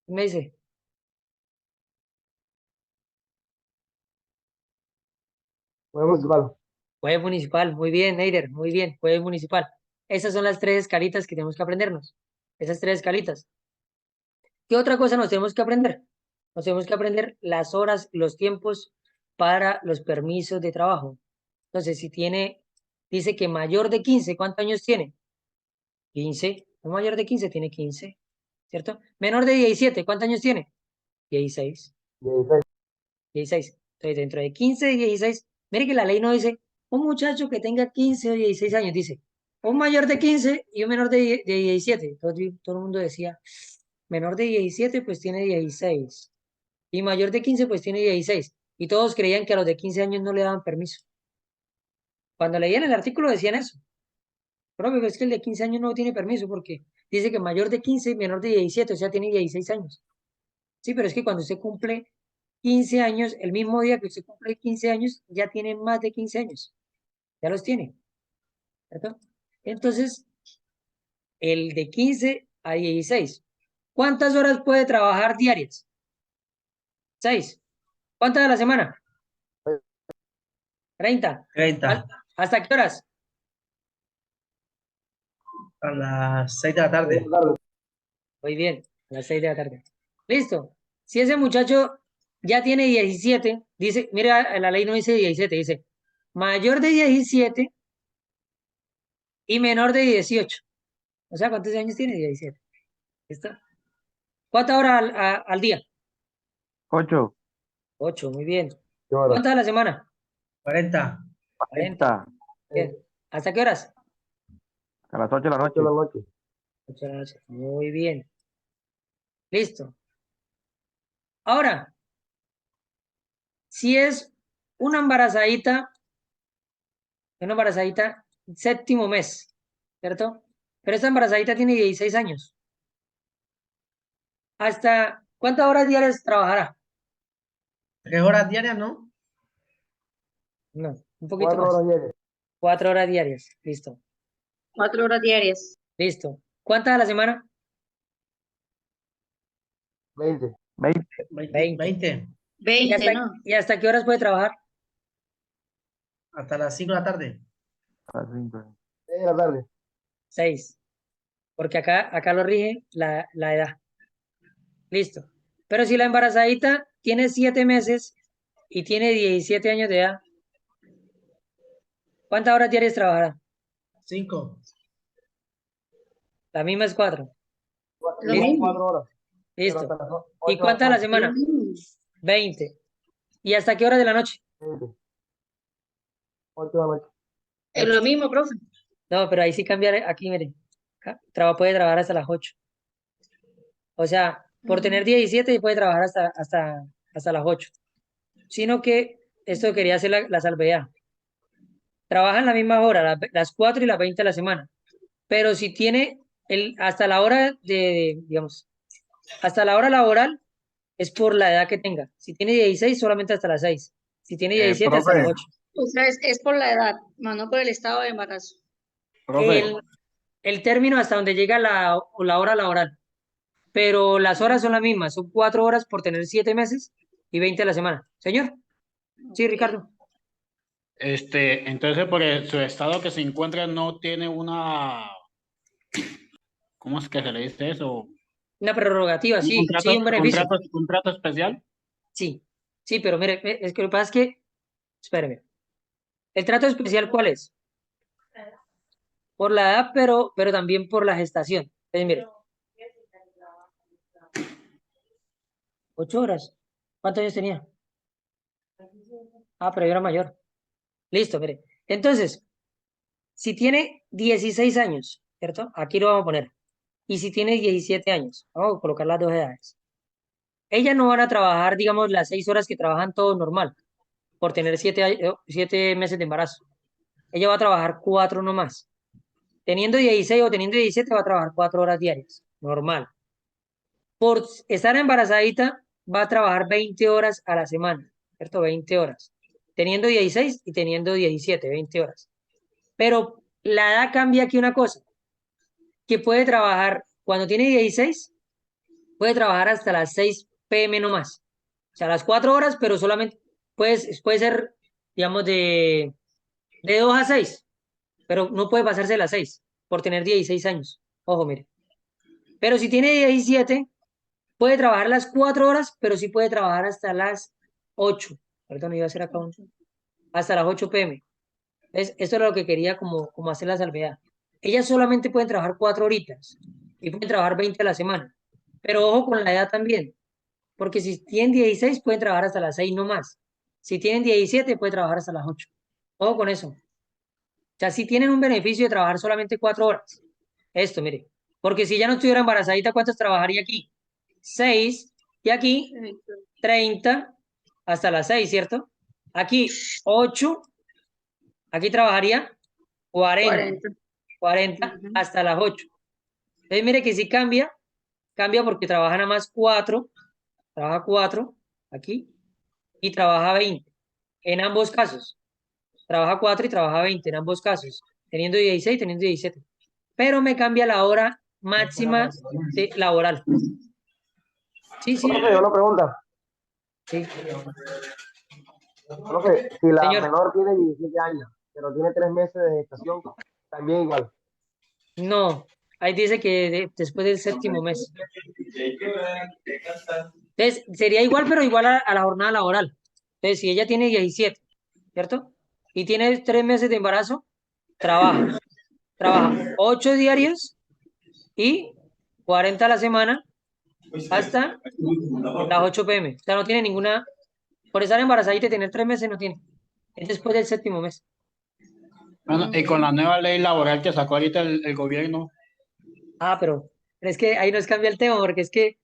Me dice, Juez municipal. Juez municipal, muy bien, Neider, muy bien, juez municipal. Esas son las tres escalitas que tenemos que aprendernos. Esas tres escalitas. ¿Qué otra cosa nos tenemos que aprender? Nos tenemos que aprender las horas, los tiempos para los permisos de trabajo. Entonces, si dice que mayor de 15, ¿cuántos años tiene? 15. Un mayor de 15 tiene 15, ¿cierto? Menor de 17, ¿cuántos años tiene? 16. 16. Entonces, dentro de 15 y 16, mire que la ley no dice un muchacho que tenga 15 o 16 años, dice un mayor de 15 y un menor de 17. Todo el mundo decía, menor de 17 pues tiene 16 y mayor de 15 pues tiene 16. Y todos creían que a los de 15 años no le daban permiso. Cuando leían el artículo decían eso. Pero es que el de 15 años no tiene permiso porque dice que mayor de 15 y menor de 17, o sea, tiene 16 años. Sí, pero es que cuando usted cumple 15 años, el mismo día que usted cumple 15 años, ya tiene más de 15 años. Ya los tiene, ¿cierto? Entonces, el de 15 a 16. ¿Cuántas horas puede trabajar diarias? 6. ¿Cuántas a la semana? 30. 30 ¿Hasta qué horas? a las 6 de la tarde. Muy bien, a las 6 de la tarde. Listo. Si ese muchacho ya tiene 17, dice, mira, la ley no dice 17, dice mayor de 17 y menor de 18. O sea, ¿cuántos años tiene? 17. ¿Listo? ¿Cuántas horas al día? 8, 8, muy bien. ¿Cuántas a la semana? 40 40. Bien. ¿Hasta qué horas? a las 8 de la noche. 8 de la noche. Muy bien. Listo. Ahora, si es una embarazadita séptimo mes, ¿cierto? Pero esta embarazadita tiene 16 años. ¿Hasta cuántas horas diarias trabajará? 3 horas diarias, ¿no? No, un poquito más. 4 horas diarias. Listo. 4 horas diarias. Listo. ¿Cuántas a la semana? 20. 20 ¿Y hasta qué horas puede trabajar? hasta las 5 de la tarde. A las 5. 6. Porque acá lo rige la edad. Listo. Pero si la embarazadita tiene 7 meses y tiene 17 años de edad, ¿cuántas horas diarias trabajará? 5 La misma es 4. Lo Listo. mismo. Listo. ¿Y cuántas a la semana? 20. ¿Y hasta qué hora de la noche? Es lo mismo, profe. No, pero ahí sí cambia, aquí miren. Puede trabajar hasta las 8. O sea, por tener 17 puede trabajar hasta las 8. Sino que esto quería hacer la salvedad. Trabajan la misma hora, las 4 y las 20 a la semana. Pero si tiene hasta la hora digamos, hasta la hora laboral es por la edad que tenga. Si tiene 16, solamente hasta las 6. Si tiene 17, hasta las 8. O sea, es por la edad, más no por el estado de embarazo. El término hasta donde llega la hora laboral. Pero las horas son las mismas. Son 4 horas por tener 7 meses y 20 a la semana. Señor. Sí, Ricardo. Entonces, por su estado que se encuentra, no tiene una, ¿cómo es que se le dice eso? Una prerrogativa, sí, sí, un beneficio. ¿Contrato especial? Sí, sí, pero mire, es que lo que pasa es que, espéreme, ¿el trato especial cuál es? Por la edad, pero también por la gestación. Entonces, mire, 8 horas. ¿Cuántos años tenía? Ah, pero yo era mayor. Listo, mire. Entonces, si tiene 16 años, ¿cierto? Aquí lo vamos a poner. Y si tiene 17 años, vamos a colocar las dos edades. Ellas no van a trabajar, digamos, las 6 horas que trabajan todos normal, por tener 7 meses de embarazo. Ella va a trabajar 4 nomás. Teniendo 16 o teniendo 17 va a trabajar 4 horas diarias, normal. Por estar embarazadita va a trabajar 20 horas a la semana, ¿cierto? 20 horas. Teniendo 16 y teniendo 17, 20 horas. Pero la edad cambia aquí una cosa, que puede trabajar, cuando tiene 16, puede trabajar hasta las 6 p.m. no más. O sea, las 4 horas, pero solamente puede ser digamos, de 2 a 6, pero no puede pasarse de las 6 por tener 16 años. Ojo, mire. Pero si tiene 17, puede trabajar las 4 horas, pero sí puede trabajar hasta las 8. Perdón, iba a hacer acá hasta las 8 p.m. Esto era lo que quería como hacer la salvedad. Ellas solamente pueden trabajar 4 horitas y pueden trabajar 20 a la semana. Pero ojo con la edad también, porque si tienen 16 pueden trabajar hasta las 6 no más. Si tienen 17 pueden trabajar hasta las 8. Ojo con eso. O sea, si tienen un beneficio de trabajar solamente 4 horas. Esto, mire. Porque si ya no estuviera embarazadita, ¿cuántas trabajaría aquí? 6. Y aquí 30 hasta las 6, ¿cierto? Aquí 8. Aquí trabajaría 40. 40 Ujú. hasta las 8. Entonces, mire que si cambia porque trabaja nada más 4. Trabaja 4 aquí y trabaja 20. En ambos casos. Trabaja 4 y trabaja 20 en ambos casos. Teniendo 16, teniendo 17. Pero me cambia la hora máxima laboral. Sí, sí, Profe, una pregunta. sí. Profe, si la Señor, menor tiene 17 años, pero tiene 3 meses de gestación, también igual. no. Ahí dice que después del séptimo mes. Entonces, sería igual, pero igual a la jornada laboral. Entonces, si ella tiene 17, ¿cierto? Y tiene 3 meses de embarazo, trabaja. Trabaja 8 diarios y 40 a la semana hasta las 8 p.m. O sea, no tiene ninguna. Por estar embarazadita y tener 3 meses, no tiene. Es después del séptimo mes. Bueno, y con la nueva ley laboral que sacó ahorita el gobierno, Ah, pero es que ahí nos cambia el tema, porque es que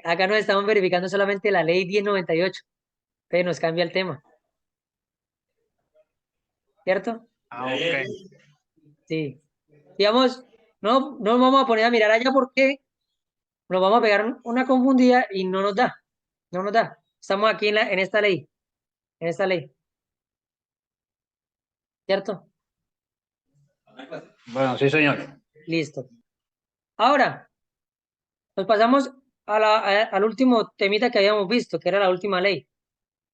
acá nos estamos verificando solamente la ley 1098. Entonces nos cambia el tema, ¿cierto? ok. Sí. Digamos, no nos vamos a poner a mirar allá porque nos vamos a pegar una confundida y no nos da. No nos da. Estamos aquí en esta ley. En esta ley. ¿Cierto? Bueno, sí, señor. Listo. Ahora, nos pasamos al último temita que habíamos visto, que era la última ley,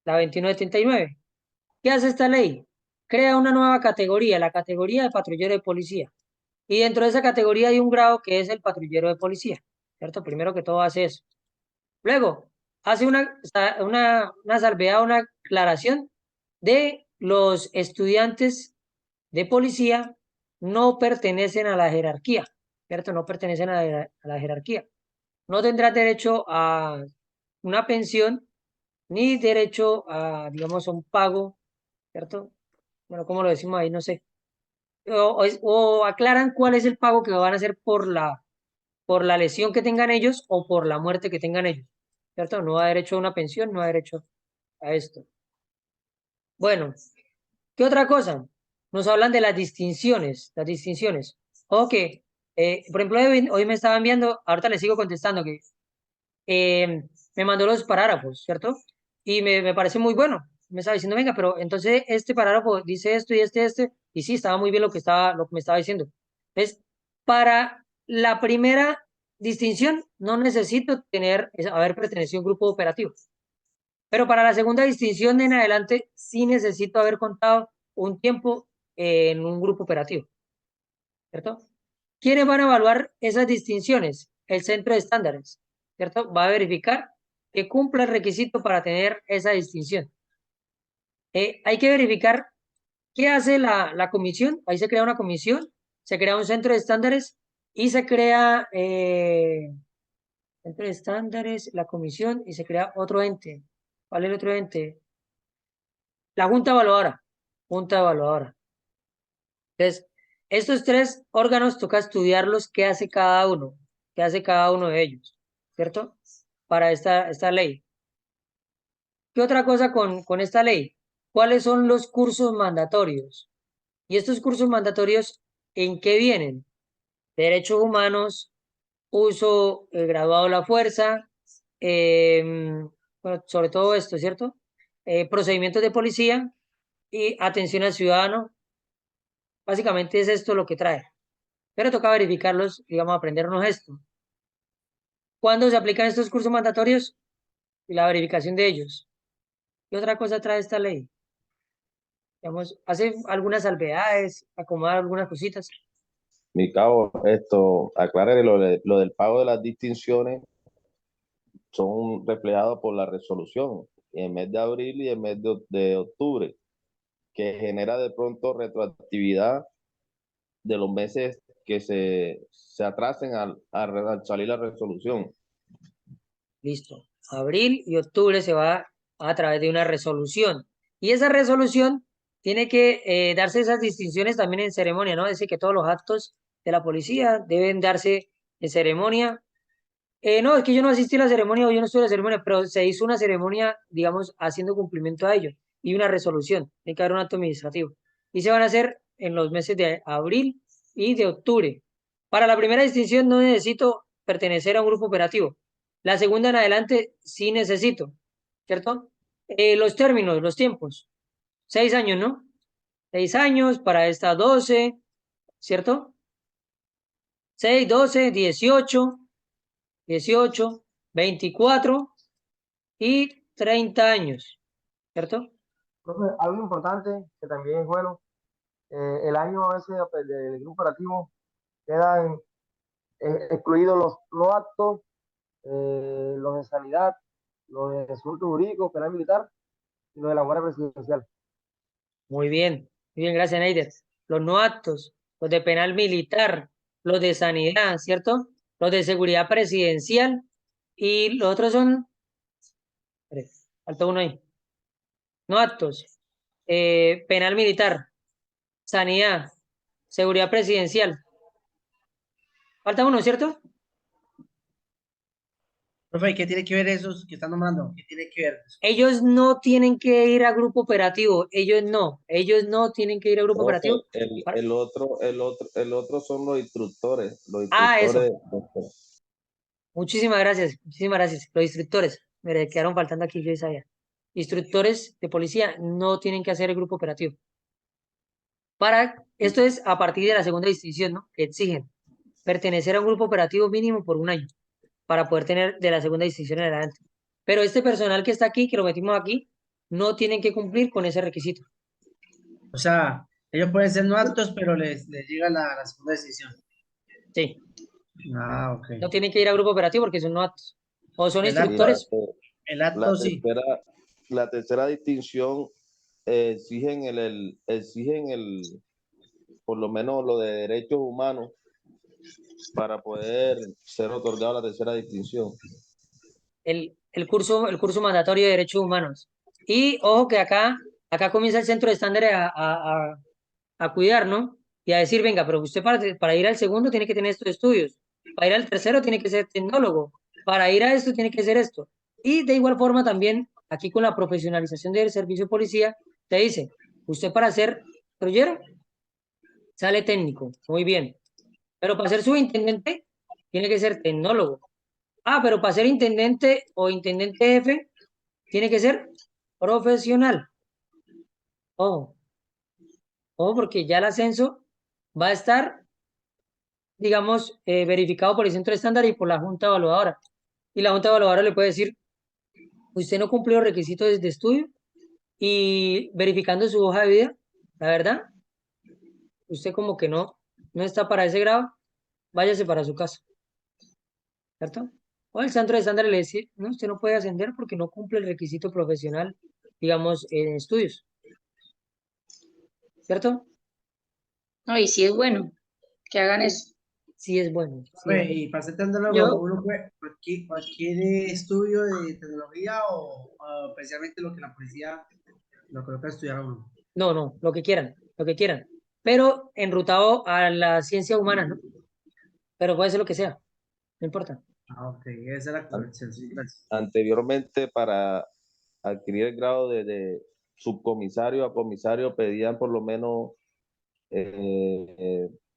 la 2179. ¿Qué hace esta ley? Crea una nueva categoría, la categoría de patrullero de policía. Y dentro de esa categoría hay un grado que es el patrullero de policía. ¿Cierto? Primero que todo hace eso. Luego, hace una salvedad, una aclaración de los estudiantes de policía no pertenecen a la jerarquía, ¿cierto? No pertenecen a la jerarquía. No tendrán derecho a una pensión ni derecho a, digamos, a un pago, ¿cierto? Bueno, ¿cómo lo decimos ahí? No sé. O aclaran cuál es el pago que van a hacer por la lesión que tengan ellos o por la muerte que tengan ellos, ¿cierto? No da derecho a una pensión, no da derecho a esto. Bueno, ¿qué otra cosa? Nos hablan de las distinciones, las distinciones. Ok, por ejemplo, hoy me estaba enviando, ahorita le sigo contestando que me mandó los parágrafos, ¿cierto? Y me parece muy bueno. Me estaba diciendo, venga, pero entonces este parágrafo dice esto y y sí, estaba muy bien lo que me estaba diciendo. Entonces, para la primera distinción, no necesito haber pertenecido a un grupo operativo. Pero para la segunda distinción en adelante, sí necesito haber contado un tiempo en un grupo operativo, ¿cierto? ¿Quiénes van a evaluar esas distinciones? El centro de estándares, ¿cierto? Va a verificar que cumpla el requisito para tener esa distinción. Hay que verificar qué hace la comisión. Ahí se crea una comisión, se crea un centro de estándares y se crea centro de estándares, la comisión y se crea otro ente. ¿Cuál es el otro ente? La junta evaluadora. Junta evaluadora. Entonces, estos 3 órganos toca estudiarlos, qué hace cada uno de ellos, ¿cierto? Para esta ley. ¿Qué otra cosa con esta ley? ¿Cuáles son los cursos mandatorios? Y estos cursos mandatorios, ¿en qué vienen? Derechos humanos, uso graduado de la fuerza, bueno, sobre todo esto, ¿cierto? Procedimientos de policía y atención al ciudadano. Básicamente es esto lo que trae. Pero toca verificarlos, digamos, aprendernos esto. ¿Cuándo se aplican estos cursos mandatorios? Y la verificación de ellos. ¿Qué otra cosa trae esta ley? digamos, hace algunas salvedades, acomoda algunas cositas. Mi cabo, aclárale lo del pago de las distinciones son reflejados por la resolución en el mes de abril y el mes de octubre, que genera de pronto retroactividad de los meses que se atrasen al salir la resolución. Listo. Abril y octubre se va a través de una resolución. Y esa resolución tiene que darse esas distinciones también en ceremonia, ¿no? Es decir, que todos los actos de la policía deben darse en ceremonia. No, es que yo no asistí a la ceremonia o yo no estuve en la ceremonia, pero se hizo una ceremonia, digamos, haciendo cumplimiento a ello. Y una resolución. Tiene que haber un acto administrativo. Y se van a hacer en los meses de abril y de octubre. Para la primera distinción no necesito pertenecer a un grupo operativo. La segunda en adelante sí necesito, ¿cierto? Los términos, los tiempos. 6 años, ¿no? 6 años para esta 12, ¿cierto? 6, 12, 18, 18, 24 y 30 años, ¿cierto? Profe, algo importante que también es bueno, el año a veces pues, del grupo operativo quedan excluidos los no actos, los de sanidad, los de asuntos jurídicos, penal militar y los de la Guardia Presidencial. Muy bien, gracias, Neider. Los no actos, los de penal militar, los de sanidad, ¿cierto? Los de seguridad presidencial y los otros son, espere, falta uno ahí, no actos, penal militar, sanidad, seguridad presidencial. Falta uno, ¿cierto? Profe, ¿qué tiene que ver esos que están nombrando? ¿Qué tiene que ver? Ellos no tienen que ir a grupo operativo, ellos no tienen que ir a grupo Profe, operativo. el otro son los instructores, Eso. Muchísimas gracias. Los instructores, me quedaron faltando aquí, yo sabía. Instructores de policía no tienen que hacer el grupo operativo. Esto es a partir de la segunda distinción, ¿no? Que exigen pertenecer a un grupo operativo mínimo por un año para poder tener de la segunda distinción en adelante. Pero este personal que está aquí, que lo metimos aquí, no tienen que cumplir con ese requisito. O sea, ellos pueden ser no actos, pero les llega la segunda decisión. Sí, Ah, ok. no tienen que ir a grupo operativo porque son no actos. O son El Y acto, instructores. el la acto sí. la tercera distinción exigen por lo menos lo de derechos humanos para poder ser otorgado la tercera distinción. El curso mandatorio de derechos humanos. Y ojo que acá comienza el centro de estándares a cuidar, ¿no? Y a decir, venga, pero usted para ir al segundo tiene que tener estos estudios, para ir al tercero tiene que ser tecnólogo, para ir a esto tiene que ser esto. Y de igual forma también, aquí con la profesionalización del servicio de policía, te dice, usted para ser patrullero sale técnico, muy bien, pero para ser subintendente tiene que ser tecnólogo. Ah, pero para ser intendente o intendente jefe tiene que ser profesional. Ojo, ojo, porque ya el ascenso va a estar, digamos, verificado por el centro de estándar y por la junta evaluadora. Y la junta evaluadora le puede decir, usted no cumplió los requisitos de estudio y verificando su hoja de vida, la verdad, usted como que no está para ese grado, váyase para su casa, ¿cierto? O el centro de estándar le dice, no, usted no puede ascender porque no cumple el requisito profesional, digamos, en estudios, ¿cierto? No, y sí es bueno que hagan eso. Sí es bueno, sí es Profe, bueno. y para ser tecnólogo, Yo, uno puede cualquier estudio de tecnología o especialmente lo que la policía lo coloca a estudiar a uno. No, no, lo que quieran, lo que quieran. Pero enrutado a la ciencia humana, ¿no? Pero puede ser lo que sea, no importa. Ah, ok, esa es la corrección, sí, gracias. Anteriormente, para adquirir el grado de subcomisario a comisario, pedían por lo menos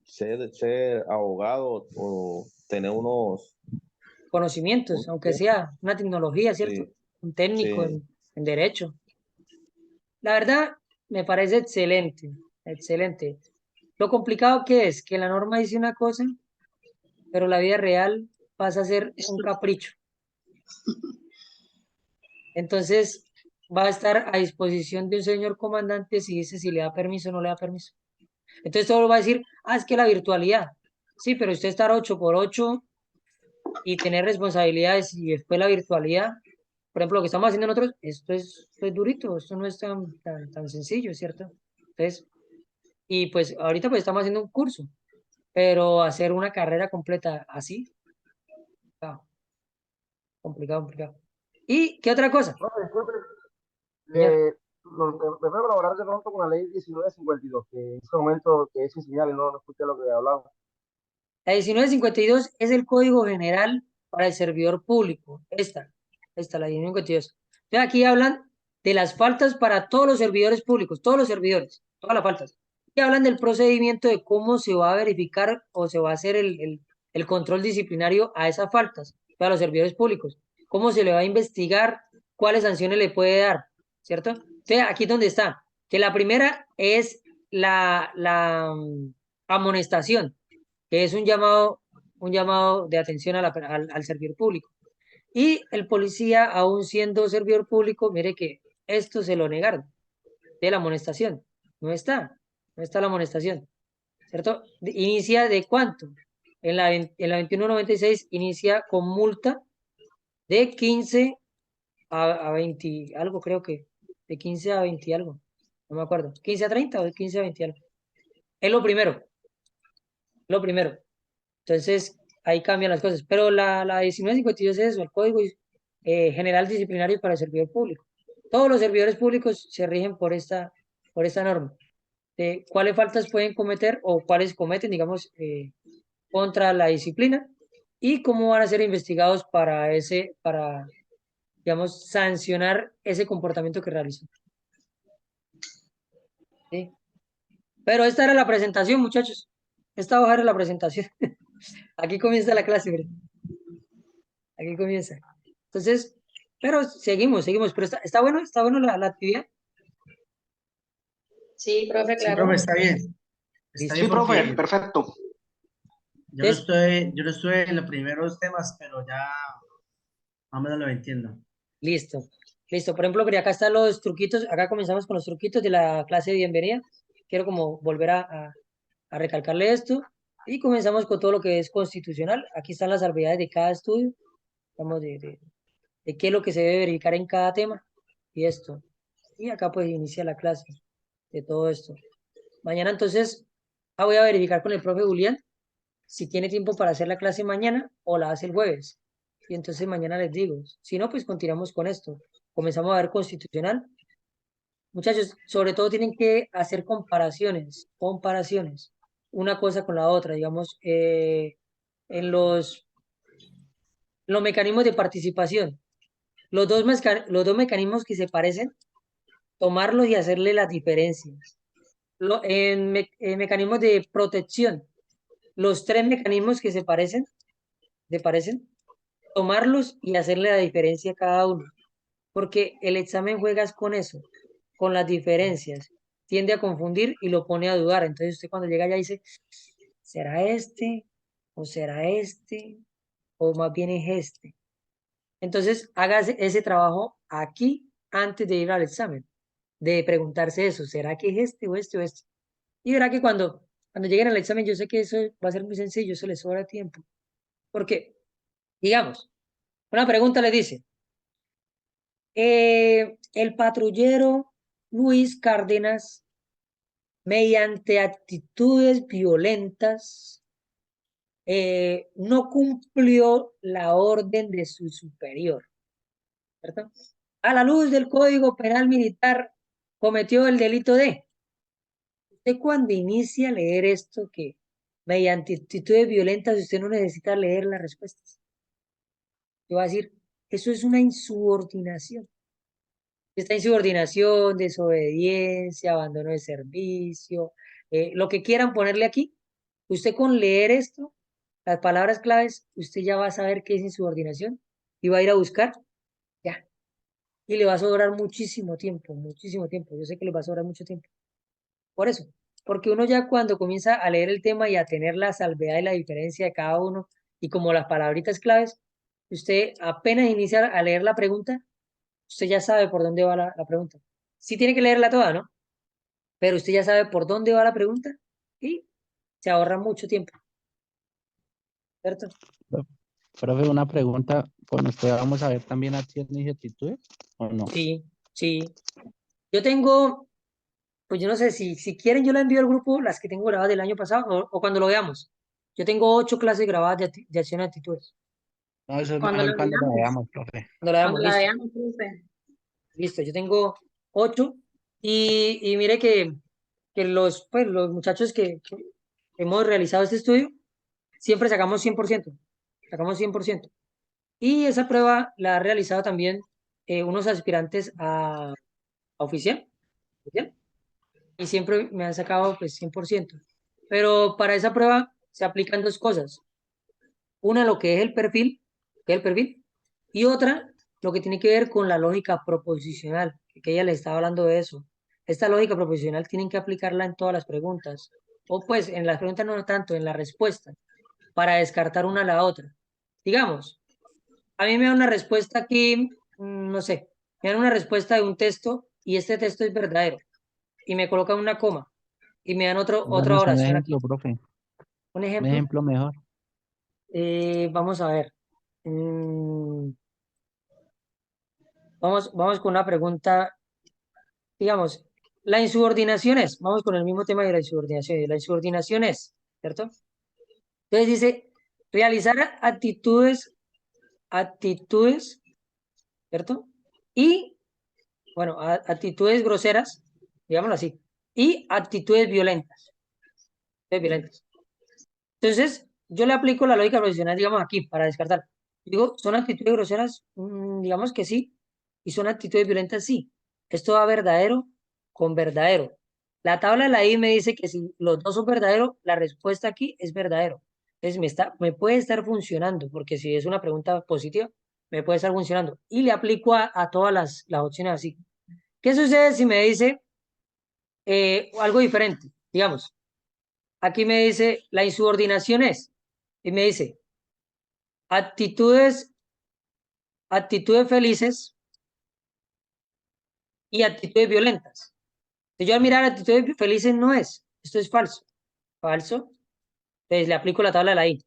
ser abogado o tener unos... Conocimientos, aunque sea una tecnología, ¿cierto? Sí, Un técnico sí. en derecho. La verdad, me parece excelente, excelente. Lo complicado que es que la norma dice una cosa, pero la vida real pasa a ser un capricho. Entonces, va a estar a disposición de un señor comandante si dice si le da permiso o no le da permiso. Entonces todo va a decir, es que la virtualidad. Sí, pero usted estar 8x8 y tener responsabilidades y después la virtualidad, por ejemplo, lo que estamos haciendo nosotros, esto es durito, esto no es tan sencillo, ¿cierto? Entonces, y pues ahorita pues estamos haciendo un curso, pero hacer una carrera completa así, ah, complicado, complicado. ¿Y qué otra cosa? Profe, disculpe, Señor, me puede colaborar de pronto con la ley 1952, que en ese momento que es sin señal y no escuché lo que hablaba. la 1952 es el código general para el servidor público. Esta, la 1952. Entonces aquí hablan de las faltas para todos los servidores públicos, todos los servidores, todas las faltas. Y hablan del procedimiento de cómo se va a verificar o se va a hacer el control disciplinario a esas faltas para los servidores públicos. Cómo se le va a investigar, cuáles sanciones le puede dar, ¿cierto? Entonces aquí es donde está. Que la primera es la amonestación, que es un llamado de atención al servidor público. Y el policía, aún siendo servidor público, mire que esto se lo negaron de la amonestación. No está la amonestación, ¿cierto? Inicia de cuánto. En la 2196 inicia con multa de 15 a 20, algo creo que, de 15 a 20 algo, no me acuerdo, 15 a 30 o de 15 a 20 algo. Es lo primero, lo primero. Entonces, ahí cambian las cosas. Pero la 1952 es eso, el Código General Disciplinario para el Servidor Público. Todos los servidores públicos se rigen por esta norma. De cuáles faltas pueden cometer o cuáles cometen, digamos, contra la disciplina y cómo van a ser investigados para, digamos, sancionar ese comportamiento que realizan. ¿Sí? Pero esta era la presentación, muchachos. Esta hoja era la presentación. Aquí comienza la clase, ¿verdad? Aquí comienza. Entonces, pero seguimos, pero está bueno la actividad. Sí, profe, Sí, claro. profe, está bien. Está Listo. bien Sí, profe, porque perfecto. yo no estuve en los primeros temas, pero ya más o menos lo entiendo. Listo. Listo. Por ejemplo, mira, acá están los truquitos. Acá comenzamos con los truquitos de la clase de bienvenida. Quiero como volver a recalcarle esto. Y comenzamos con todo lo que es constitucional. Aquí están las salvedades de cada estudio. Vamos de qué es lo que se debe verificar en cada tema. Y esto. Y acá pues inicia la clase de todo esto. Mañana entonces voy a verificar con el profe Julián si tiene tiempo para hacer la clase mañana o la hace el jueves. Y entonces mañana les digo. Si no, pues continuamos con esto. Comenzamos a ver constitucional. Muchachos, sobre todo tienen que hacer comparaciones, una cosa con la otra, digamos, en los mecanismos de participación. Los dos mecanismos que se parecen, tomarlos y hacerle las diferencias. En mecanismos de protección, los tres mecanismos que se parecen, tomarlos y hacerle la diferencia a cada uno. Porque el examen juegas con eso, con las diferencias. Tiende a confundir y lo pone a dudar. Entonces usted cuando llega allá dice, ¿será este? ¿O será este? ¿O más bien es este? Entonces haga ese trabajo aquí antes de ir al examen, de preguntarse eso, ¿será que es este o este o este? Y verá que cuando lleguen al examen, yo sé que eso va a ser muy sencillo, eso les sobra tiempo. Porque, digamos, una pregunta le dice, el patrullero Luis Cárdenas, mediante actitudes violentas, no cumplió la orden de su superior, ¿cierto? A la luz del Código Penal Militar, cometió el delito de. Usted cuando inicia a leer esto, que mediante actitudes violentas usted no necesita leer las respuestas. Te va a decir, eso es una insubordinación. Esta insubordinación, desobediencia, abandono de servicio, lo que quieran ponerle aquí, usted con leer esto, las palabras claves, usted ya va a saber qué es insubordinación y va a ir a buscar, ya. Y le va a sobrar muchísimo tiempo, muchísimo tiempo. Yo sé que le va a sobrar mucho tiempo. Por eso, porque uno ya cuando comienza a leer el tema y a tener la salvedad y la diferencia de cada uno y como las palabritas claves, usted apenas inicia a leer la pregunta, usted ya sabe por dónde va la pregunta. Sí tiene que leerla toda, ¿no? Pero usted ya sabe por dónde va la pregunta y se ahorra mucho tiempo, ¿cierto? Profe, una pregunta, ¿con usted vamos a ver también acciones y actitudes o no? Sí, sí. Yo tengo, pues yo no sé, si quieren yo la envío al grupo, las que tengo grabadas del año pasado o cuando lo veamos. Yo tengo 8 clases grabadas de acción y actitudes. No, eso es Cuando mejor la cuando lo veamos, veamos, profe. Cuando la cuando veamos, la listo. veamos, profe. Listo, yo tengo 8 y mire que los muchachos que hemos realizado este estudio, siempre sacamos 100%, sacamos 100%. Y esa prueba la ha realizado también unos aspirantes a oficial, y siempre me han sacado pues 100%. Pero para esa prueba se aplican dos cosas. Una, lo que es el perfil, y otra, lo que tiene que ver con la lógica proposicional, que ella le estaba hablando de eso. Esta lógica proposicional tienen que aplicarla en todas las preguntas, o pues en las preguntas no tanto, en la respuesta, para descartar una a la otra. Digamos, a mí me da una respuesta aquí, no sé, me dan una respuesta de un texto y este texto es verdadero, y me colocan una coma, y me dan otra Danos un oración aquí. ejemplo, profe. Un Un ejemplo, ejemplo mejor. vamos a ver. Mm, vamos con una pregunta, digamos, la insubordinación es, vamos con el mismo tema de la insubordinación, y la insubordinación es, ¿cierto? Entonces dice, realizar actitudes, ¿cierto? Y, bueno, actitudes groseras, digámoslo así, y actitudes violentas. Entonces, yo le aplico la lógica profesional, digamos, aquí, para descartar. Digo, ¿son actitudes groseras? Digamos que sí. ¿Y son actitudes violentas? Sí. Esto va verdadero con verdadero. La tabla de la I me dice que si los dos son verdaderos, la respuesta aquí es verdadero. Entonces, me puede estar funcionando, porque si es una pregunta positiva, me puede estar funcionando. Y le aplico a todas las opciones así. ¿Qué sucede si me dice algo diferente? Digamos, aquí me dice, la insubordinación es, y me dice, actitudes, actitudes felices y actitudes violentas. Si yo al mirar actitudes felices no es, esto es falso. Falso. Entonces le aplico la tabla de la I.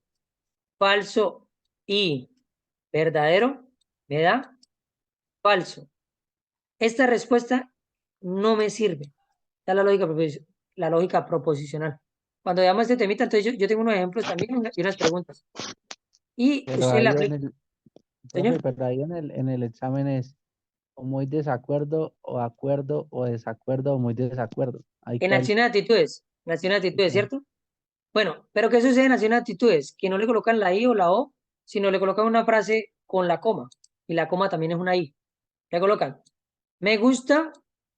Falso y verdadero me da falso. Esta respuesta no me sirve. Esta es la lógica proposicional. Cuando veamos este temita, entonces yo tengo unos ejemplos también y unas preguntas. Y Pero usted le ahí aplica, profe, señor, pero ahí en el examen es o muy desacuerdo, o acuerdo, o desacuerdo, o muy desacuerdo. Ahí en cuál. acciones de actitudes, ¿cierto? Bueno, pero ¿qué sucede en acciones de actitudes? Que no le colocan la I o la O, sino le colocan una frase con la coma. Y la coma también es una I. Le colocan, me gusta,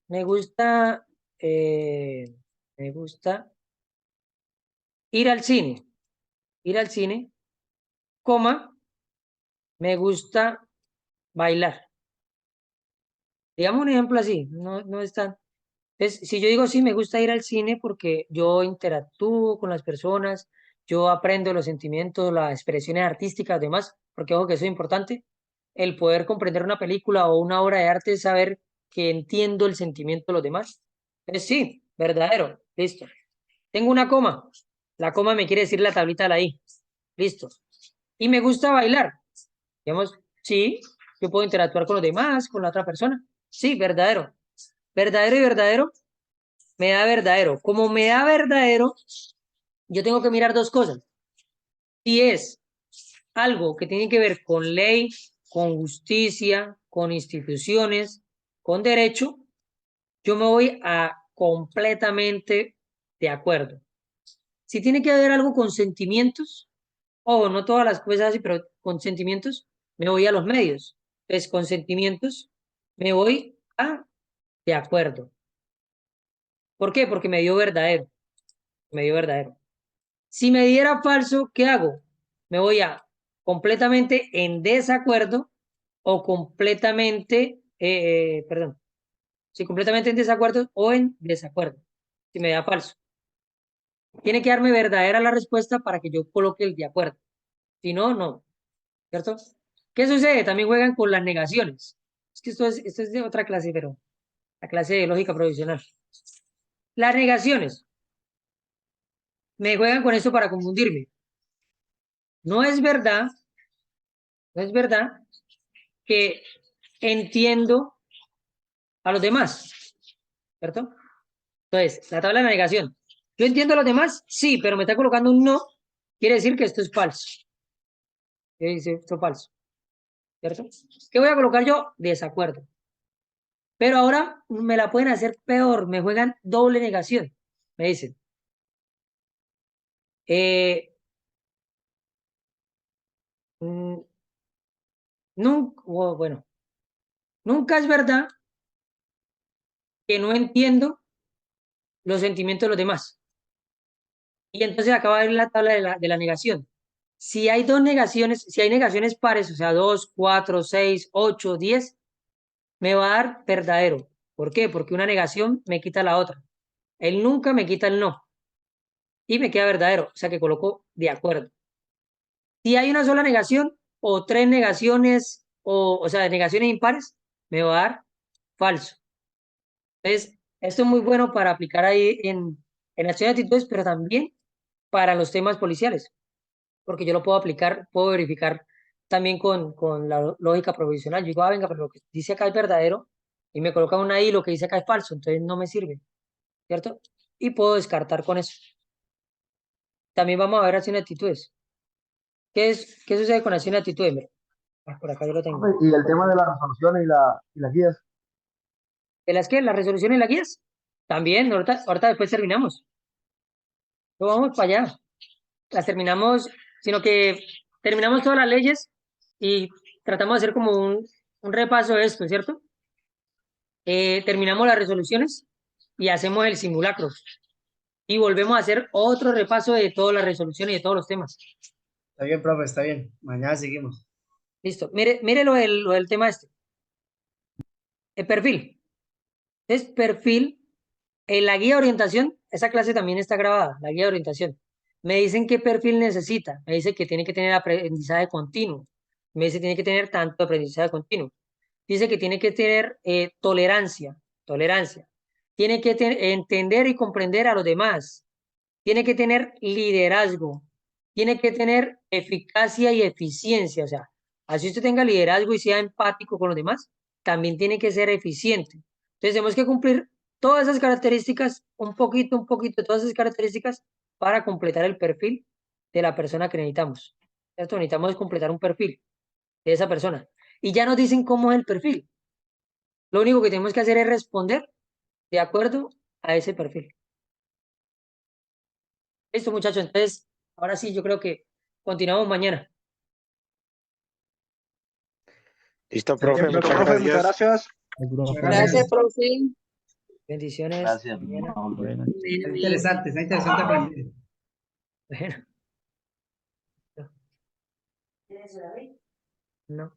me gusta, eh, me gusta ir al cine, coma, me gusta bailar. Digamos un ejemplo así, no es tan. Entonces, si yo digo sí, me gusta ir al cine porque yo interactúo con las personas, yo aprendo los sentimientos, las expresiones artísticas, demás, porque ojo que eso es importante, el poder comprender una película o una obra de arte es saber que entiendo el sentimiento de los demás. Entonces, sí, verdadero, listo. Tengo una coma, la coma me quiere decir la tablita de la I, listo. Y me gusta bailar, digamos, sí, yo puedo interactuar con los demás, con la otra persona, sí, verdadero. Verdadero y verdadero me da verdadero. Como me da verdadero, yo tengo que mirar dos cosas. Si es algo que tiene que ver con ley, con justicia, con instituciones, con derecho, yo me voy a completamente de acuerdo. Si tiene que ver algo con sentimientos, o no todas las cosas así, pero con sentimientos, me voy a los medios. Entonces, con sentimientos, me voy a de acuerdo. ¿Por qué? Porque me dio verdadero. Me dio verdadero. Si me diera falso, ¿qué hago? Me voy a completamente en desacuerdo o completamente, perdón, si completamente en desacuerdo o en desacuerdo, si me da falso. Tiene que darme verdadera la respuesta para que yo coloque el de acuerdo. Si no, no, ¿cierto? ¿Qué sucede? También juegan con las negaciones. Es que esto es de otra clase, pero la clase de lógica provisional. Las negaciones. Me juegan con esto para confundirme. No es verdad, no es verdad que entiendo a los demás, ¿cierto? Entonces, la tabla de la negación. ¿Yo entiendo a los demás? Sí, pero me está colocando un no. Quiere decir que esto es falso. Quiere decir esto es falso, ¿cierto? ¿Qué voy a colocar yo? Desacuerdo. Pero ahora me la pueden hacer peor. Me juegan doble negación. Me dicen. Nunca, bueno, nunca es verdad que no entiendo los sentimientos de los demás. Y entonces acaba de ver la tabla de la negación. Si hay dos negaciones, si hay negaciones pares, o sea, 2, 4, 6, 8, 10, me va a dar verdadero. ¿Por qué? Porque una negación me quita la otra. Él nunca me quita el no. Y me queda verdadero, o sea que coloco de acuerdo. Si hay una sola negación o tres negaciones, o sea, negaciones impares, me va a dar falso. Entonces, esto es muy bueno para aplicar ahí en acción de actitudes, pero también para los temas policiales, porque yo lo puedo aplicar, puedo verificar también con la lógica provisional. Yo digo, ah, venga, pero lo que dice acá es verdadero, y me colocan una I, lo que dice acá es falso, entonces no me sirve, ¿cierto? Y puedo descartar con eso. También vamos a ver acción de actitudes. ¿Qué sucede con acción de actitudes? Mira, por acá yo lo tengo. Profe, y el tema de las resoluciones y las guías. ¿De las que? ¿Las resoluciones y las guías? También, ahorita después terminamos. No vamos para allá. Las terminamos, sino que terminamos todas las leyes y tratamos de hacer como un repaso de esto, ¿cierto? Terminamos las resoluciones y hacemos el simulacro. Y volvemos a hacer otro repaso de todas las resoluciones y de todos los temas. Está bien, profe, está bien. Mañana seguimos. Listo. Mire lo del tema este. El perfil. Es perfil. En la guía de orientación, esa clase también está grabada, la guía de orientación. Me dicen qué perfil necesita. Me dice que tiene que tener aprendizaje continuo. Me dice que tiene que tener tanto aprendizaje continuo. Dice que tiene que tener tolerancia. Tiene que entender y comprender a los demás. Tiene que tener liderazgo. Tiene que tener eficacia y eficiencia. O sea, así usted tenga liderazgo y sea empático con los demás, también tiene que ser eficiente. Entonces tenemos que cumplir todas esas características, un poquito, todas esas características para completar el perfil de la persona que necesitamos. ¿Cierto? Necesitamos completar un perfil de esa persona. Y ya nos dicen cómo es el perfil. Lo único que tenemos que hacer es responder de acuerdo a ese perfil. Listo, muchachos. Entonces, ahora sí, yo creo que continuamos mañana. Listo, profe, Listo, muchas Profe, muchas gracias. gracias. Muchas Gracias, gracias. profe. Bendiciones. Gracias. Mañana. Bueno. Está interesante aprender. Bueno. No.